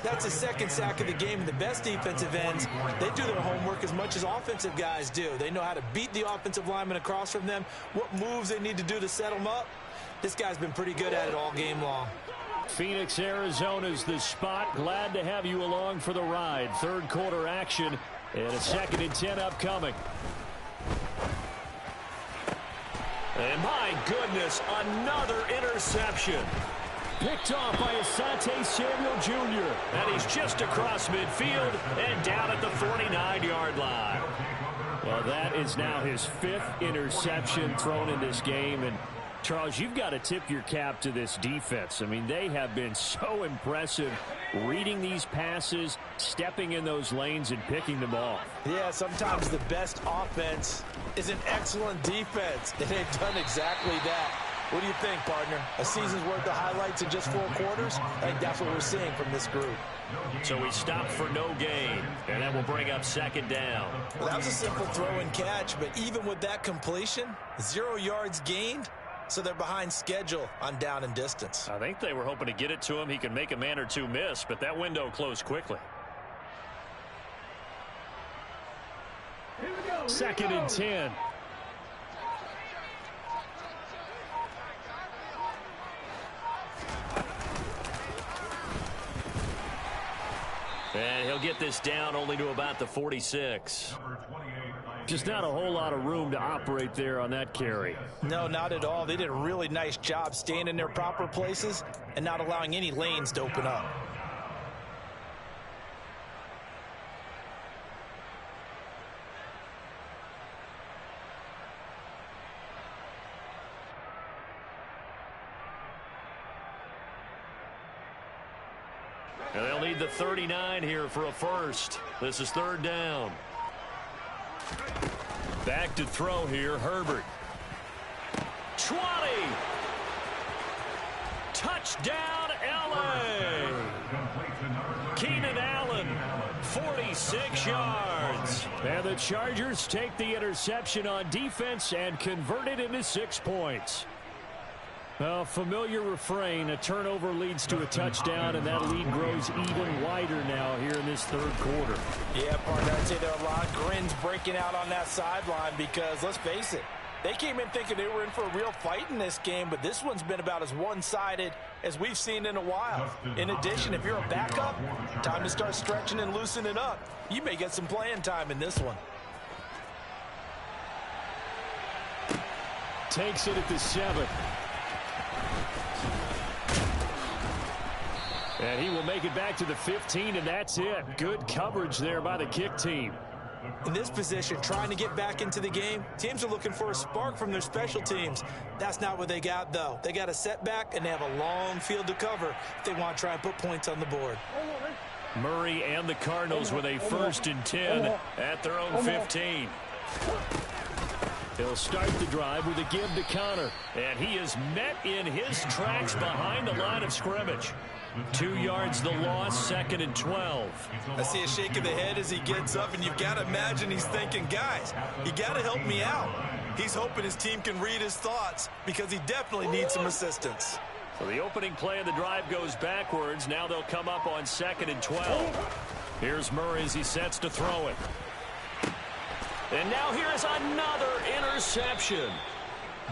That's his 2nd sack of the game. And the best defensive ends, they do their homework as much as offensive guys do. They know how to beat the offensive lineman across from them, what moves they need to do to set them up. This guy's been pretty good at it all game long. Phoenix, Arizona's the spot. Glad to have you along for the ride. Third quarter action. And a 2nd and 10 upcoming. And my goodness, another interception. Picked off by Asante Samuel Jr. And he's just across midfield and down at the 49-yard line. Well, that is now his 5th interception thrown in this game. And, Charles, you've got to tip your cap to this defense. I mean, they have been so impressive reading these passes, stepping in those lanes, and picking them off. Yeah, sometimes the best offense is an excellent defense, and they've done exactly that. What do you think, partner? A season's worth of highlights in just 4 quarters? I think that's what we're seeing from this group. So we stopped for no gain, and that will bring up 2nd down. Well, that was a simple throw and catch, but even with that completion, 0 yards gained, so they're behind schedule on down and distance. I think they were hoping to get it to him. He can make a man or two miss, but that window closed quickly. 2nd and 10. And he'll get this down only to about the 46. Just not a whole lot of room to operate there on that carry. No, not at all. They did a really nice job staying in their proper places and not allowing any lanes to open up. And they'll need the 39 here for a first. This is 3rd down. Back to throw here, Herbert. 20. Touchdown, L.A. Keenan Allen, 46 yards. And the Chargers take the interception on defense and convert it into 6 points. A familiar refrain, a turnover leads to a touchdown, and that lead grows even wider now here in this 3rd quarter. Yeah, partner, I'd say there are a lot of grins breaking out on that sideline because, let's face it, they came in thinking they were in for a real fight in this game, but this one's been about as one-sided as we've seen in a while. In addition, if you're a backup, time to start stretching and loosening up. You may get some playing time in this one. Takes it at the 7. And he will make it back to the 15, and that's it. Good coverage there by the kick team. In this position, trying to get back into the game, teams are looking for a spark from their special teams. That's not what they got, though. They got a setback, and they have a long field to cover if they want to try and put points on the board. Murray and the Cardinals with a 1st and 10 at their own 15. He'll start the drive with a give to Connor, and he is met in his tracks behind the line of scrimmage. 2 yards the loss, 2nd and 12. I see a shake of the head as he gets up, and you've got to imagine he's thinking, guys, you got to help me out. He's hoping his team can read his thoughts because he definitely needs some assistance. So the opening play of the drive goes backwards. Now they'll come up on 2nd and 12. Here's Murray as he sets to throw it. And now here's another interception.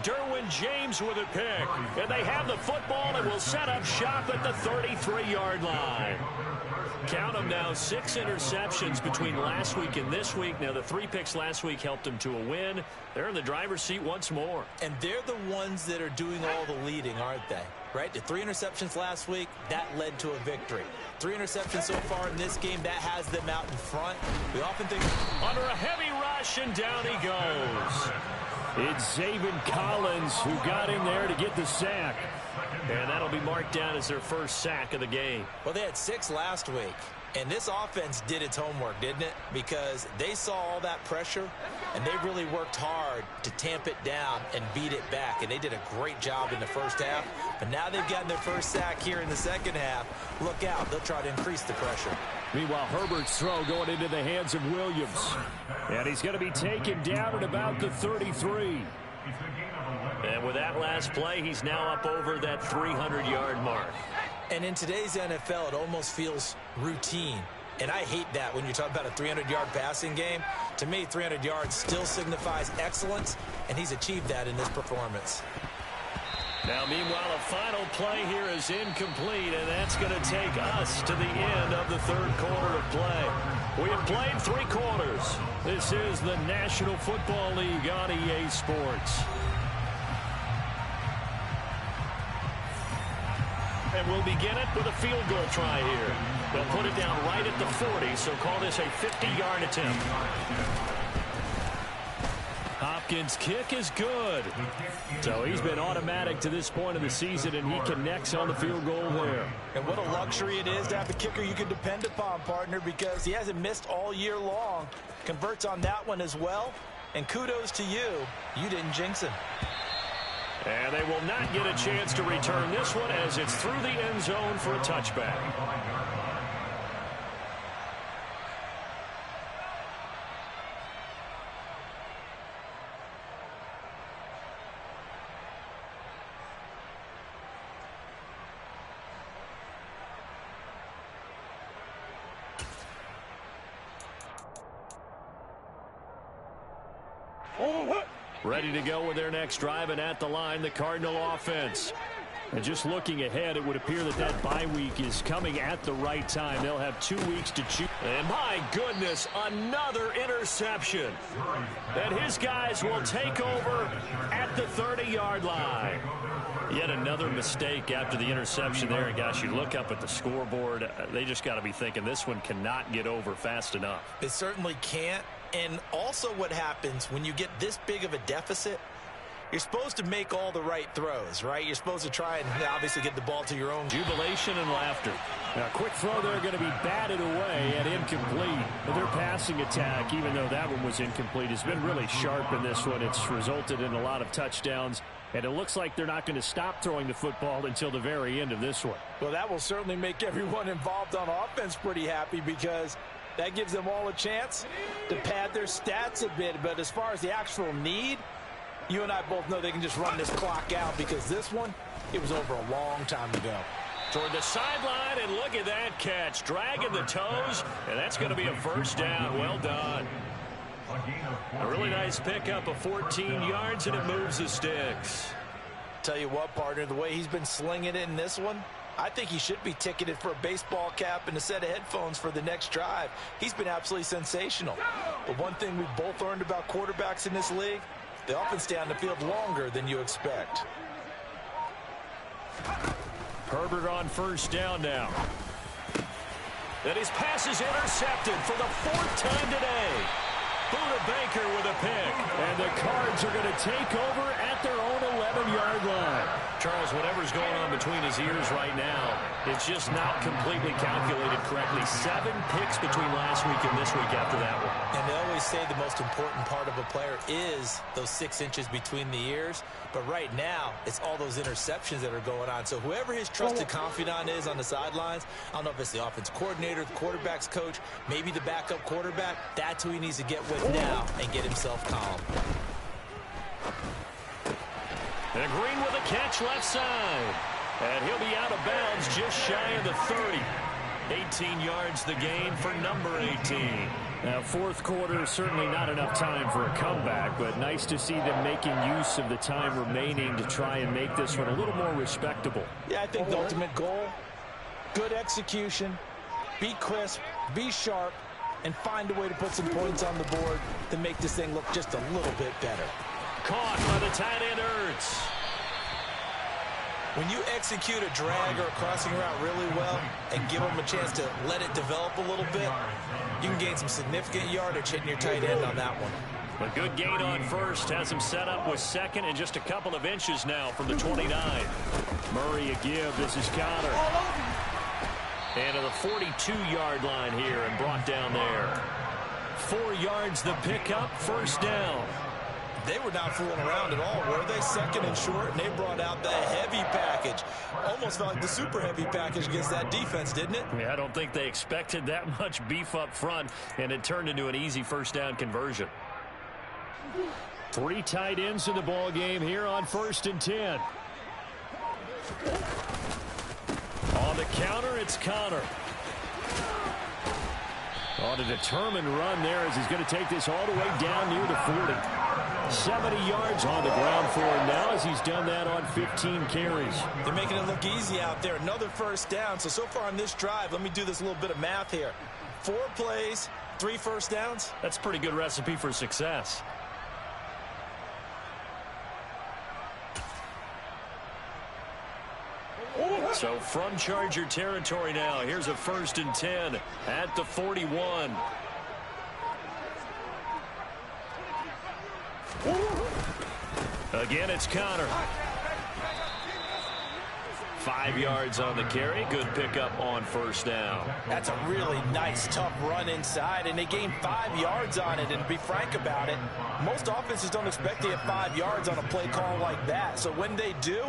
Derwin James with a pick. And they have the football and will set up shop at the 33-yard line. Count them now, 6 interceptions between last week and this week. Now, the 3 picks last week helped them to a win. They're in the driver's seat once more. And they're the ones that are doing all the leading, aren't they? Right? The 3 interceptions last week, that led to a victory. 3 interceptions so far in this game, that has them out in front. We often think under a heavy rush, and down he goes. It's Zaven Collins who got in there to get the sack. And that'll be marked down as their first sack of the game. Well, they had 6 last week. And this offense did its homework, didn't it? Because they saw all that pressure, and they really worked hard to tamp it down and beat it back. And they did a great job in the first half. But now they've gotten their first sack here in the second half. Look out. They'll try to increase the pressure. Meanwhile, Herbert's throw going into the hands of Williams. And he's going to be taken down at about the 33. And with that last play, he's now up over that 300-yard mark. And in today's NFL, it almost feels routine. And I hate that when you're talking about a 300-yard passing game. To me, 300 yards still signifies excellence, and he's achieved that in this performance. Now, meanwhile, a final play here is incomplete, and that's going to take us to the end of the third quarter of play. We have played 3 quarters. This is the National Football League on EA Sports. And we'll begin it with a field goal try here. They'll put it down right at the 40, so call this a 50-yard attempt. Hopkins' kick is good. So he's been automatic to this point of the season, and he connects on the field goal there. And what a luxury it is to have a kicker you can depend upon, partner, because he hasn't missed all year long. Converts on that one as well. And kudos to you. You didn't jinx him. And they will not get a chance to return this one as it's through the end zone for a touchback. Ready to go with their next drive, and at the line, the Cardinal offense. And just looking ahead, it would appear that that bye week is coming at the right time. They'll have 2 weeks to choose. And my goodness, another interception. And his guys will take over at the 30-yard line. Yet another mistake after the interception there. And gosh, you look up at the scoreboard, they just got to be thinking this one cannot get over fast enough. It certainly can't. And also what happens when you get this big of a deficit, you're supposed to make all the right throws, right? You're supposed to try and obviously get the ball to your own. Jubilation and laughter. Now, quick throw there going to be batted away and incomplete. But their passing attack, even though that one was incomplete, has been really sharp in this one. It's resulted in a lot of touchdowns. And it looks like they're not going to stop throwing the football until the very end of this one. Well, that will certainly make everyone involved on offense pretty happy, because that gives them all a chance to pad their stats a bit. But as far as the actual need, you and I both know they can just run this clock out, because this one, it was over a long time ago. Toward the sideline, and look at that catch. Dragging the toes, and that's going to be a first down. Well done. A really nice pickup of 14 yards, and it moves the sticks. Tell you what, partner, the way he's been slinging it in this one, I think he should be ticketed for a baseball cap and a set of headphones for the next drive. He's been absolutely sensational. But one thing we've both learned about quarterbacks in this league, they often stay on the field longer than you expect. Herbert on first down now. And his pass is intercepted for the 4th time today. Buda Baker with a pick. And the Cards are going to take over at their own 11-yard line. Charles, whatever's going on between his ears right now, it's just not completely calculated correctly. 7 picks between last week and this week after that one. And they always say the most important part of a player is those 6 inches between the ears. But right now, it's all those interceptions that are going on. So whoever his trusted confidant is on the sidelines, I don't know if it's the offense coordinator, the quarterback's coach, maybe the backup quarterback, that's who he needs to get with now and get himself calm. And Green with a catch left side. And he'll be out of bounds just shy of the 30. 18 yards the gain for number 18. Now, 4th quarter, certainly not enough time for a comeback, but nice to see them making use of the time remaining to try and make this one a little more respectable. Yeah, I think the ultimate goal, good execution, be crisp, be sharp, and find a way to put some points on the board to make this thing look just a little bit better. Caught by the tight end, Ertz. When you execute a drag or a crossing route really well and give them a chance to let it develop a little bit, you can gain some significant yardage hitting your tight end on that one. A good gain on first has him set up with 2nd and just a couple of inches now from the 29. Murray a give. This is Connor. And to the 42-yard line here and brought down there. 4 yards the pickup, first down. They were not fooling around at all, were they? 2nd and short, and they brought out the heavy package. Almost felt like the super heavy package against that defense, didn't it? Yeah, I don't think they expected that much beef up front, and it turned into an easy first down conversion. 3 tight ends in the ball game here on 1st and 10. On the counter, it's Connor. On a determined run there as he's going to take this all the way down near the 40. 70 yards on the ground for him now as he's done that on 15 carries. They're making it look easy out there. Another first down. So far on this drive, let me do this little bit of math here. 4 plays, 3 first downs. That's a pretty good recipe for success. So from Charger territory now, here's a 1st and 10 at the 41. Again, it's Connor. 5 yards on the carry. Good pickup on 1st down. That's a really nice, tough run inside, and they gained 5 yards on it. And to be frank about it, most offenses don't expect to get 5 yards on a play call like that. So when they do,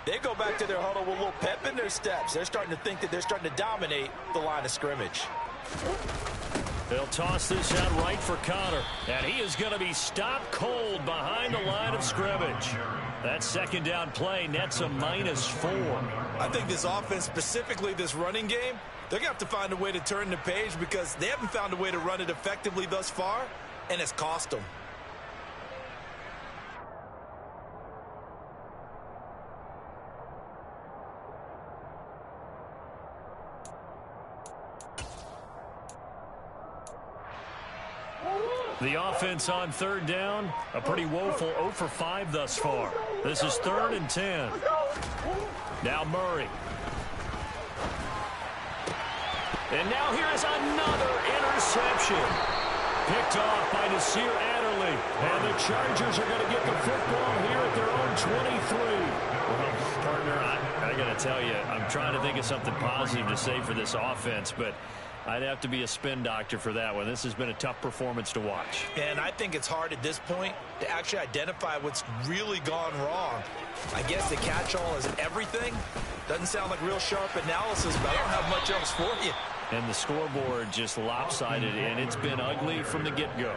they go back to their huddle with a little pep in their steps. They're starting to think that they're starting to dominate the line of scrimmage. They'll toss this out right for Connor. And he is going to be stopped cold behind the line of scrimmage. That 2nd down play nets a -4. I think this offense, specifically this running game, they're going to have to find a way to turn the page because they haven't found a way to run it effectively thus far, and it's cost them. The offense on 3rd down, a pretty woeful 0 for 5 thus far. This is 3rd and 10. Now Murray. And now here's another interception. Picked off by Nasir Adderley. And the Chargers are going to get the football here at their own 23. Well, partner, I got to tell you, I'm trying to think of something positive to say for this offense, but I'd have to be a spin doctor for that one. This has been a tough performance to watch. And I think it's hard at this point to actually identify what's really gone wrong. I guess the catch-all is everything. Doesn't sound like real sharp analysis, but I don't have much else for you. And the scoreboard just lopsided, and it's been ugly from the get-go.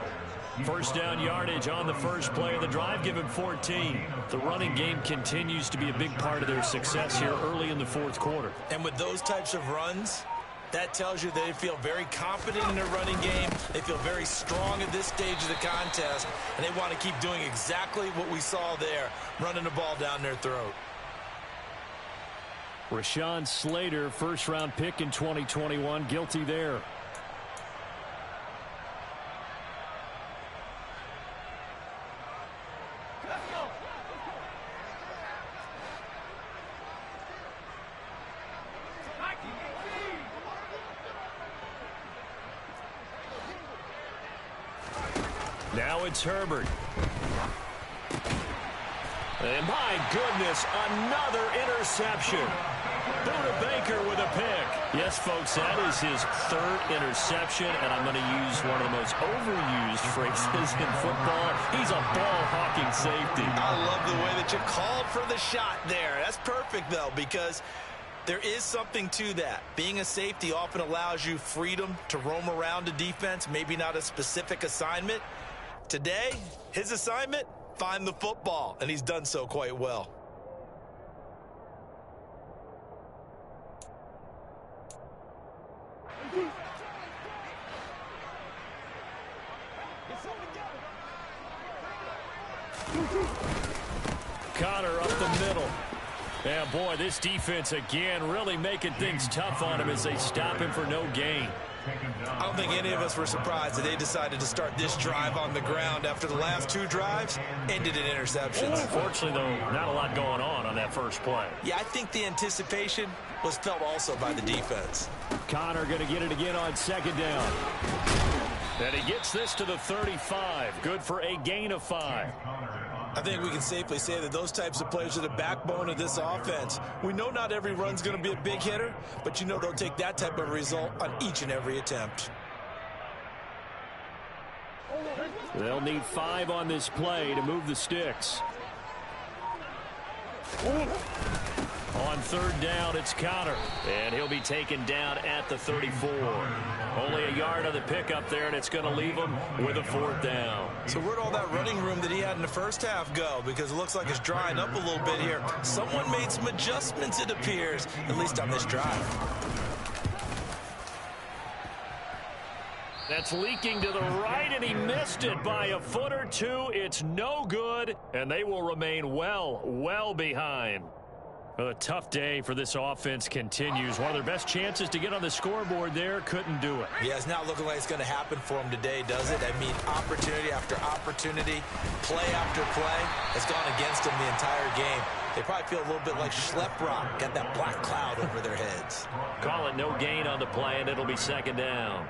1st down yardage on the first play of the drive, give him 14. The running game continues to be a big part of their success here early in the 4th quarter. And with those types of runs, that tells you they feel very confident in their running game. They feel very strong at this stage of the contest, and they want to keep doing exactly what we saw there, running the ball down their throat. Rashawn Slater, 1st-round pick in 2021, guilty there. Now it's Herbert. And my goodness, another interception. Buda Baker with a pick. Yes, folks, that is his 3rd interception, and I'm going to use one of the most overused phrases in football. He's a ball-hawking safety. I love the way that you called for the shot there. That's perfect, though, because there is something to that. Being a safety often allows you freedom to roam around a defense, maybe not a specific assignment. Today, his assignment, find the football, and he's done so quite well. Connor up the middle. And boy, this defense again really making things tough on him as they stop him for no gain. I don't think any of us were surprised that they decided to start this drive on the ground after the last 2 drives ended in interceptions. Unfortunately, though, not a lot going on that first play. Yeah, I think the anticipation was felt also by the defense. Connor going to get it again on 2nd down. And he gets this to the 35. Good for a gain of 5. I think we can safely say that those types of plays are the backbone of this offense. We know not every run's going to be a big hitter, but you know they'll take that type of result on each and every attempt. They'll need 5 on this play to move the sticks. On 3rd down, it's Connor, and he'll be taken down at the 34. Only a yard on the pickup there, and it's going to leave him with a 4th down. So where'd all that running room that he had in the first half go? Because it looks like it's drying up a little bit here. Someone made some adjustments, it appears, at least on this drive. That's leaking to the right, and he missed it by a foot or 2. It's no good, and they will remain well behind. Well, a tough day for this offense continues. One of their best chances to get on the scoreboard there, couldn't do it. Yeah, it's not looking like it's going to happen for them today, does it? I mean, opportunity after opportunity, play after play has gone against them the entire game. They probably feel a little bit like Schlepp Rock, got that black cloud over their heads. Call it no gain on the play, and it'll be second down.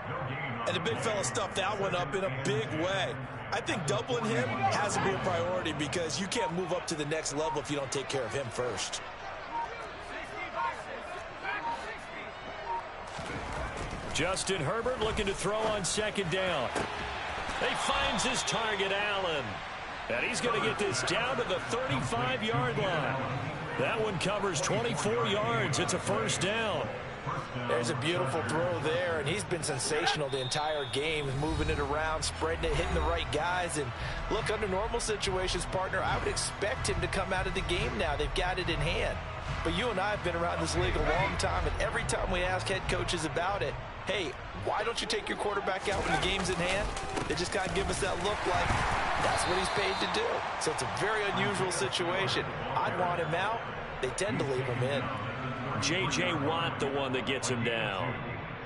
And the big fella stuffed that one up in a big way. I think doubling him has to be a priority because you can't move up to the next level if you don't take care of him first. Justin Herbert looking to throw on second down. He finds his target, Allen. And he's going to get this down to the 35-yard line. That one covers 24 yards. It's a first down. There's a beautiful throw there, and he's been sensational the entire game, moving it around, spreading it, hitting the right guys. And look, under normal situations, partner, I would expect him to come out of the game now. They've got it in hand. But you and I have been around this league a long time, and every time we ask head coaches about it, hey, why don't you take your quarterback out when the game's in hand? They just kind of give us that look like that's what he's paid to do. So it's a very unusual situation. I'd want him out. They tend to leave him in. J.J. Watt, the one that gets him down.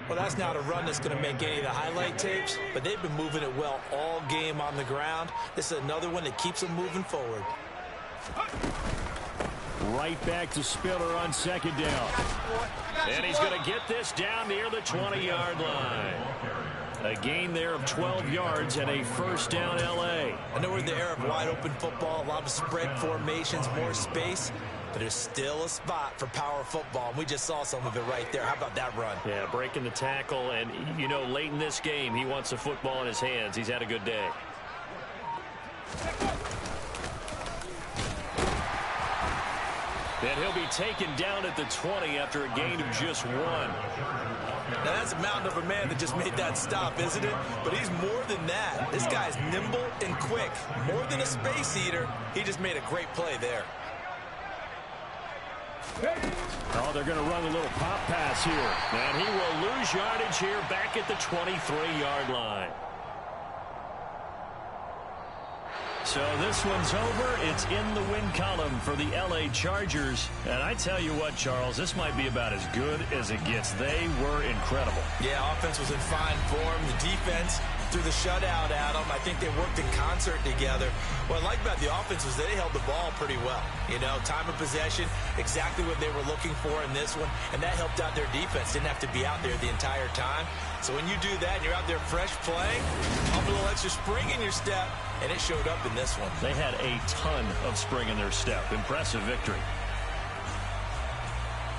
Well, that's not a run that's going to make any of the highlight tapes, but they've been moving it well all game on the ground. This is another one that keeps them moving forward. Right back to Spiller on second down. And he's going to get this down near the 20-yard line. A gain there of 12 yards and a first down L.A. I know we're in the era of wide-open football, a lot of spread formations, more space, but there's still a spot for power football, and we just saw some of it right there. How about that run? Yeah, breaking the tackle, and, you know, late in this game, he wants the football in his hands. He's had a good day. And he'll be taken down at the 20 after a gain of just 1. Now, that's a mountain of a man that just made that stop, isn't it? But he's more than that. This guy's nimble and quick. More than a space eater, he just made a great play there. Oh, they're going to run a little pop pass here. And he will lose yardage here back at the 23-yard line. So this one's over. It's in the win column for the L.A. Chargers. And I tell you what, Charles, this might be about as good as it gets. They were incredible. Yeah, offense was in fine form. The defense threw the shutout at them. I think they worked in concert together. What I like about the offense was they held the ball pretty well. You know, time of possession, exactly what they were looking for in this one. And that helped out their defense. Didn't have to be out there the entire time. So when you do that and you're out there fresh playing, pump a little extra spring in your step, and it showed up in this one. They had a ton of spring in their step. Impressive victory.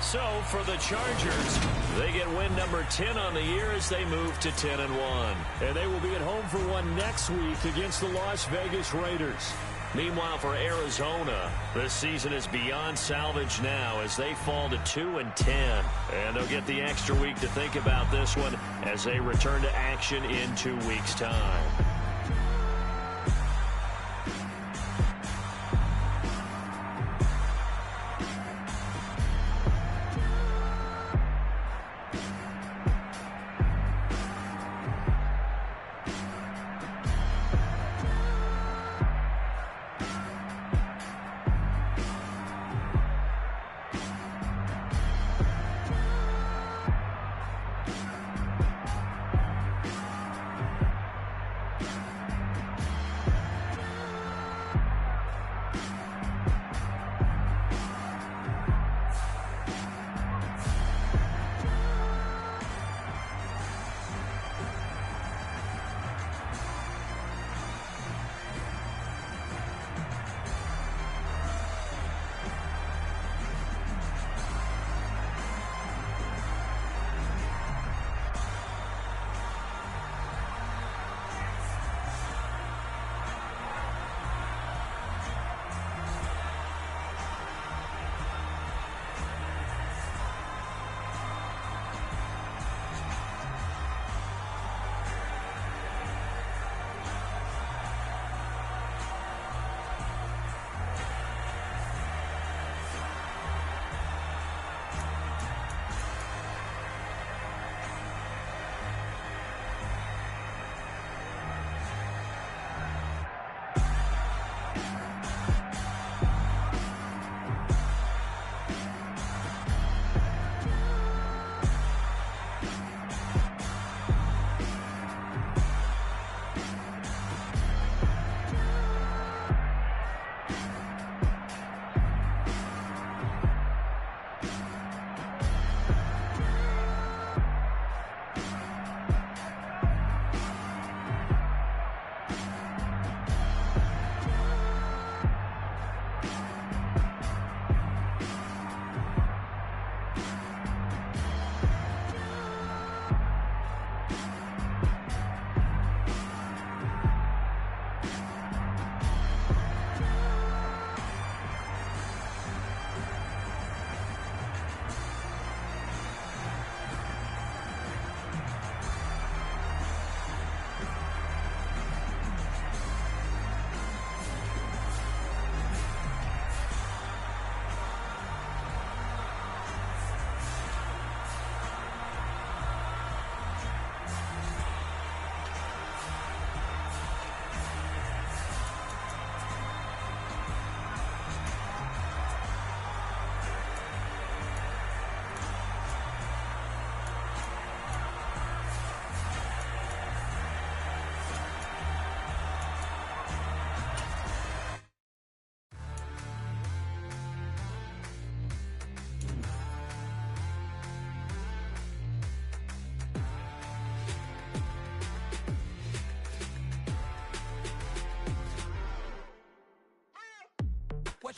So for the Chargers, they get win number 10 on the year as they move to 10-1. And they will be at home for one next week against the Las Vegas Raiders. Meanwhile, for Arizona, this season is beyond salvage now as they fall to 2-10. And they'll get the extra week to think about this one as they return to action in 2 weeks' time.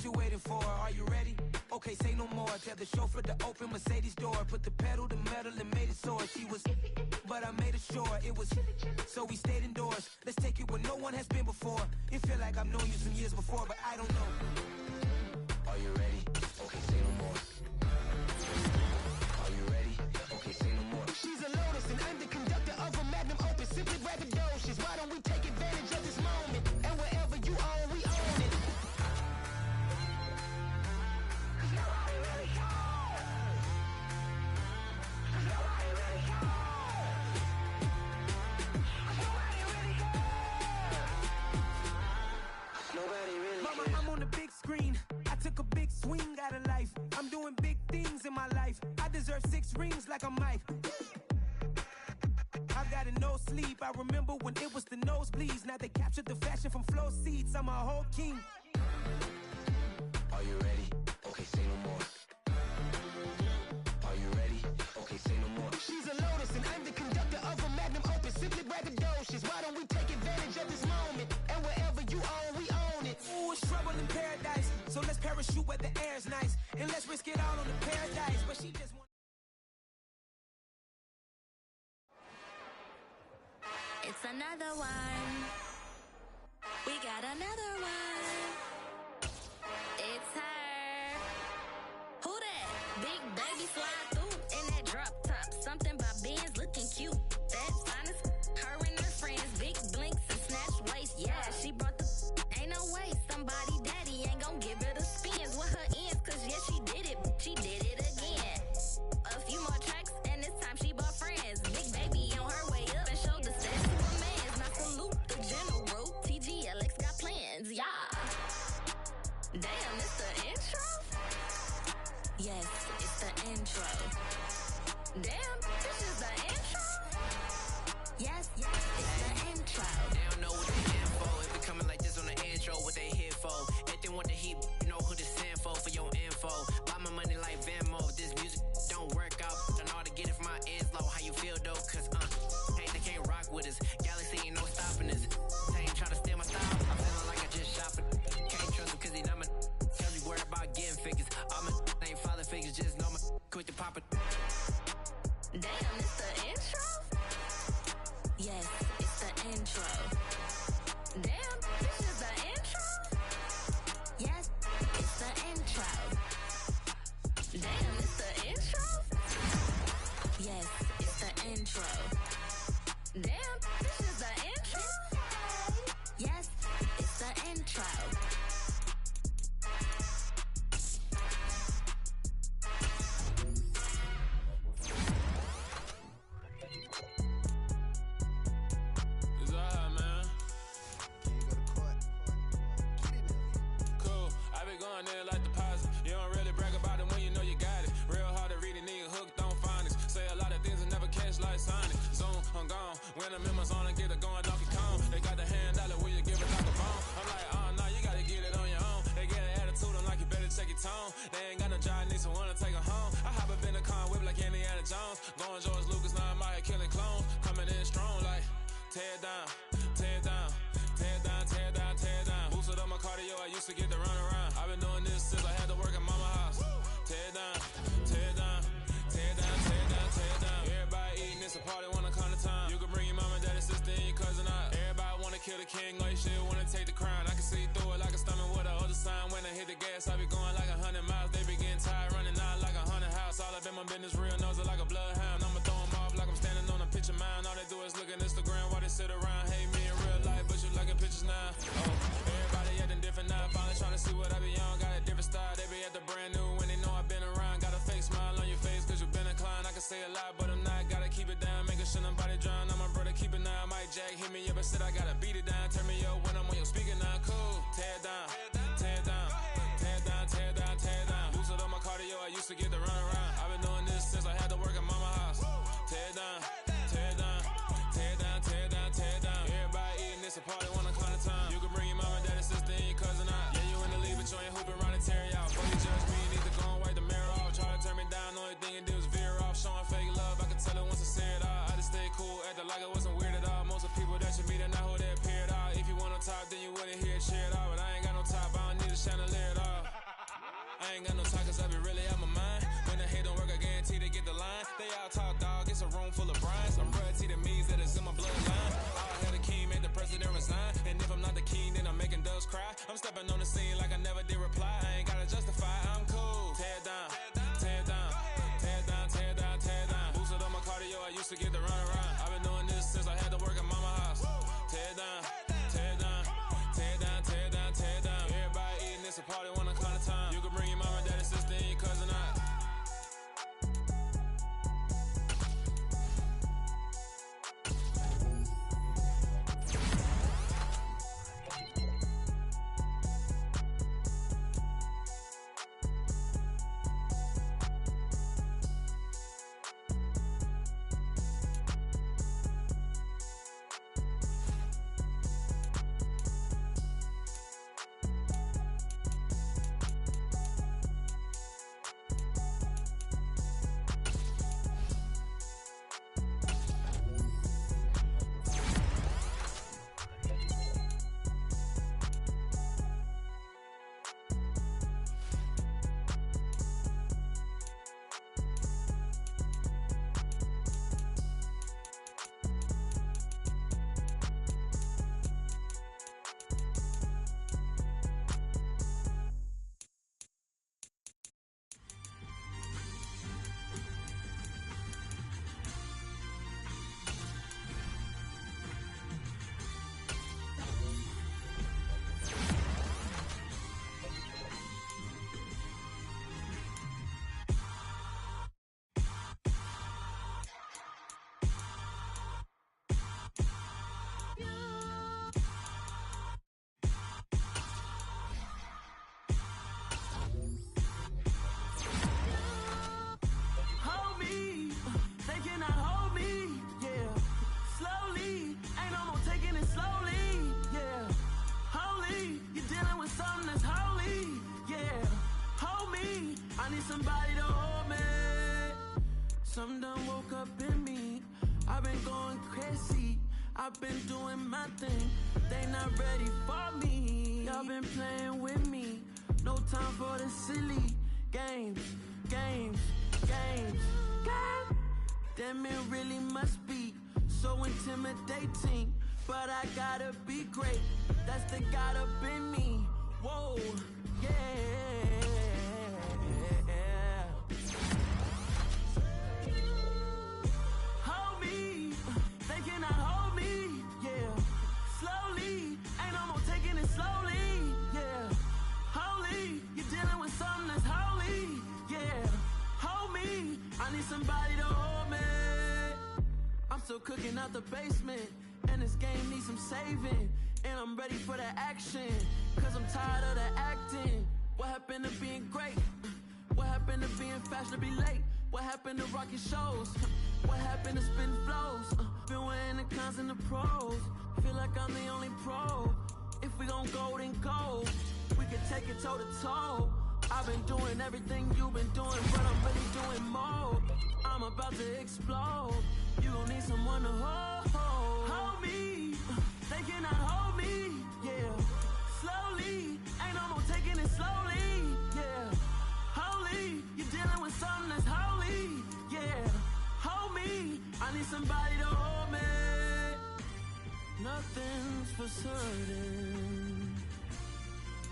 you waiting for? Are you ready? Okay, say no more. Tell the chauffeur to open Mercedes door. Put the pedal to metal and made it soar. She was, but I made it sure it was. So we stayed indoors. Let's take it where no one has been before. It feel like I've known you some years before, but I don't know. Are you ready? Okay, say no more. Are you ready? Okay, say no more. She's a Lotus and I'm the conductor of a Magnum Opus. Simply braggadocious. Why don't we take advantage of this moment? And wherever you are, we own it. Mama, I'm on the big screen. I took a big swing out of life. I'm doing big things in my life. I deserve 6 rings like a Mike. I've got no sleep. I remember when it was the nosebleeds. Now they captured the fashion from flow seats. I'm a whole king. Are you ready? Okay, say no more. Are you ready? Okay, say no more. She's a Lotus and I'm the conductor of a Magnum Opus. Simply braggadocious. Why don't we take advantage of this moment? And wherever you are, we own it. Ooh, it's trouble in paradise. So let's parachute where the air's nice. And let's risk it all on the paradise. But she just wants. It's another one. We got another one. It's her. Who that? Big baby fly through in that drop top. Something about Benz looking cute. That's honest. Her and her friends, big blinks and snatch waist. Yeah, she brought the. Ain't no way somebody daddy ain't gon' give her the spins with her ends. Cause yeah, she did it. She did it again. A few more tracks and this time she bought friends. Big baby on her way up and showed the stats to a man's. Now salute the general. TGLX got plans. Yeah. Damn, it's the intro? Yes, it's the intro. Damn, this is the intro? Yes, it's the intro. They don't know what they in for. If we coming like this on the intro, what they here for? If they want the heat, you know who to send for your info. Buy my money like Venmo. This music don't work out. I know how to get it from my ends low. How you feel though? Cause hey, they can't rock with us. Galaxy ain't no stopping us. They ain't trying to steal my style. I'm feeling like I just shot for. Can't trust him cause he not my. Tell me worried about getting figures. All my ain't father figures. Just know my quick to pop it. Damn, it's the intro? Yes, it's the intro. Damn, this is the intro? Yes, it's the intro. Damn, it's the intro? Yes, it's the intro. Damn, this is the intro? Yes, it's the intro. It's alright, man. Cool. I be going there like deposit. You don't really brag about it when you know you got it. Real hard to read a nigga hooked on phonics. Say a lot of things and never catch like Sonic. Zone, I'm gone. When I'm in my zone, I get it going Donkey Kong. They got the hand dollar, will you give it like a bone? I'm like, oh no, you gotta get it on your own. They get an attitude, I'm like, you better check your tone. They ain't got no job, need someone to take her home. I hop up in the car, whip like Indiana Jones. Going George Lucas, now I'm out here killing clones. Coming in strong like, tear down, tear down, tear down, tear down, tear down. Boosted up my cardio, I used to get to run around. I've been doing this since I had to work at mama house. Tear down, tear down, tear down, tear down, tear down. Everybody eating, it's a party, wanna come to time. You can bring your mama, daddy, sister, and your cousin out. Everybody wanna kill the king, like shit, wanna take the crown. I can see through it like a stomach with a other sign. When I hit the gas, I be going like 100 miles. They be getting tired, running out like 100 house. All up in my business, real nose like a bloodhound. I'ma throw them off like I'm standing on a picture mound. All they do is look at Instagram while they sit around. Hate me in real life, but you liking pictures now. Oh, everybody acting different now. Finally trying to see what I be on. Got a different style. They be at the brand new when they know I've been around. Got a fake smile on your face cause you been inclined. I can say a lot, but I'm not. Gotta keep it down, making sure nobody drown. I'm my brother, keep it now. Mike Jack hit me up and said I gotta beat it down. Turn me up when I'm on your speaker now. Cool. Tear down, tear down, tear down, tear down, tear down. Boosted up my cardio, I used to get to run around. I've been doing this since I had to work at mama house. Tear down, tear down, tear down, tear down, tear down. Everybody eating, it's a party, wanna climb the time. You can bring your mama, daddy, sister, and your cousin out. Yeah, you in the lead, but you ain't hooping around and tearing out. Before you judge me, you need to go and wipe the mirror off. Try to turn me down, only thing you did was veer off. Showing fake love, I can tell it once I say it all. I just stay cool, acting like it wasn't weird at all. Most of the people that you meet are not who they appear at all. If you want on top, then you wouldn't hear it, share it all. But I ain't got no top, I don't need a chandelier at all. ain't got no time, cause I be really out my mind. When the hate don't work, I guarantee they get the line. They all talk, dog, it's a room full of brines. I'm royalty that means that it's in my bloodline. All had a king, made the president resign. And if I'm not the king, then I'm making doves cry. I'm stepping on the scene like I never did reply. I ain't gotta justify, I'm cool. Tear down, tear down, tear down, tear down, tear down. Boosted on my cardio, I used to get the run around. I've been doing this since I had to work at mama house. Tear down, tear down, tear down, tear down, tear down. Everybody eating, it's a party, 1 o'clock of time. You can bring your mama, daddy, sister, and your cousin out. Somebody to hold me. Some done woke up in me. I've been going crazy. I've been doing my thing. They not ready for me. Y'all been playing with me. No time for the silly games, games, games. God damn, it really must be so intimidating. But I gotta be great. That's the God up in me. Whoa, yeah. Hold me, they cannot hold me, yeah. Slowly, ain't no more taking it slowly, yeah. Holy, you're dealing with something that's holy, yeah. Hold me, I need somebody to hold me. I'm still cooking out the basement, and this game needs some saving. And I'm ready for the action, cause I'm tired of the acting. What happened to being great? What happened to being fashionably late? What happened to rocking shows? What happened to spin flows? Been wearing the cons and the pros. Feel like I'm the only pro. If we gon' go, then go. We can take it toe to toe. I've been doing everything you've been doing, but I'm really doing more. I'm about to explode. You gon' need someone to hold. Hold me. They cannot hold me. Yeah. Slowly. Ain't no more taking it slowly. Yeah. Holy. You're dealing with something that's holy. Yeah. Hold me. I need somebody to hold me. Nothing's for certain,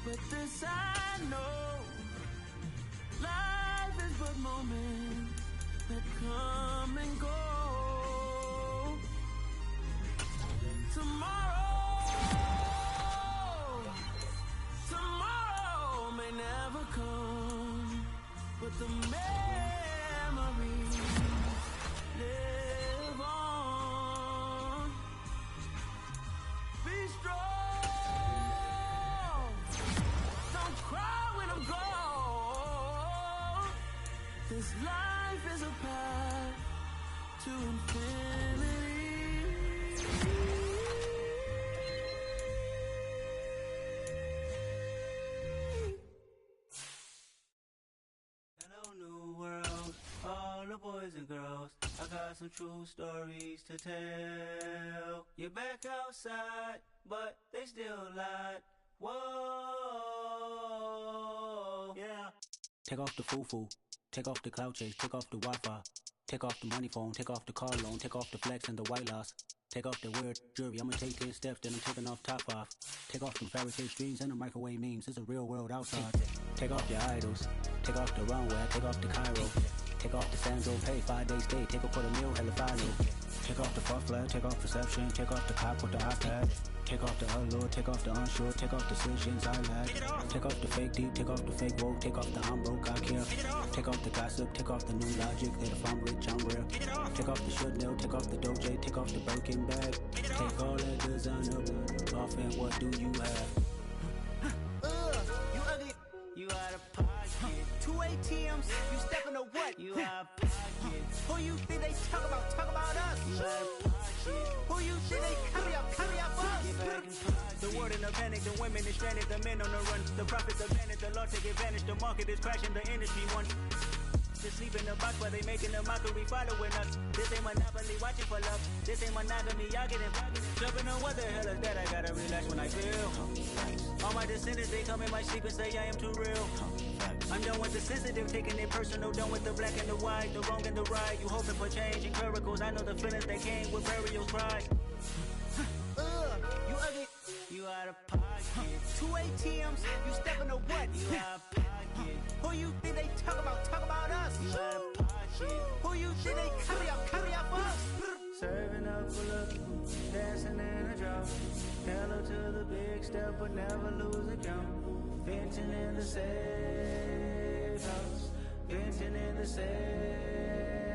but this I know. Life is but moments that come and go. Tomorrow may never come, but the memories live on. Be strong, don't cry when I'm gone. This life is a path to infinity. Boys and girls, I got some true stories to tell. You're back outside, but they still lied. Whoa, yeah. Take off the foo-foo. Take off the cloud chase. Take off the Wi-Fi. Take off the money phone. Take off the car loan. Take off the flex and the white loss. Take off the weird jewelry. I'ma take 10 steps, then I'm taking off top 5. Take off them fabricate streams and the microwave memes. It's a real world outside. Take off your idols. Take off the runway. Take off the Cairo. Take off the Sandro pay. 5-day stay. Take off for the meal. Hella final. Take off the fuck flag. Take off perception. Take off the cop with the iPad. Take off the allure. Take off the unsure. Take off decisions I lack. Take off the fake deep. Take off the fake woke. Take off the I'm broke. I care. Take off the gossip. Take off the new logic. That if I'm rich, I'm real. Take off the should know. Take off the doje. Take off the Birkin bag. Take all that designer off and what do you have? You ugly. You out of pocket. 2 ATMs. You stepping or what? You out of pocket. Who you think they talk about? Talk about us. You out of pocket. Who you think they carry up us? The world in a panic. The women is stranded. The men on the run. The profits abandoned. The law take advantage. The market is crashing. The industry won. Just sleep in the box while they making a mockery following us. This ain't monopoly watching for love. This ain't monogamy, y'all getting jumping on what the hell is that? I gotta relax when I feel. All my descendants, they come in my sleep and say I am too real. I'm done with the sensitive, taking it personal. Done with the black and the white, the wrong and the right. You hoping for change and miracles. I know the feelings that came with burials, cries. You ugly. You out of pocket. 2 ATMs, you stepping or what? You out of pocket. Who you think they talk about? Talk about us. You out of pocket. Who you think they carry up us? Serving up for love, dancing in a drop. Hello to the big step, but never lose a count. Venting in the safe house. Venting in the safe.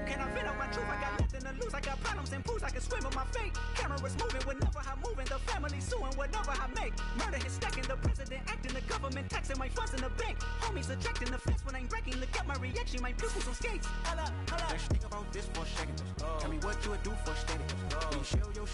Can I vent out my truth? I got nothing to lose. I got problems and pools. I can swim with my fate. Cameras moving whenever I'm moving. The family suing whatever I make. Murder is stacking. The president acting. The government taxing my funds in the bank. Homies ejecting the fence when I'm breaking. Look at my reaction. My pupils on skates. Holla, holla. Let's think about this for a second. Tell me what you would do for a steady. When you show your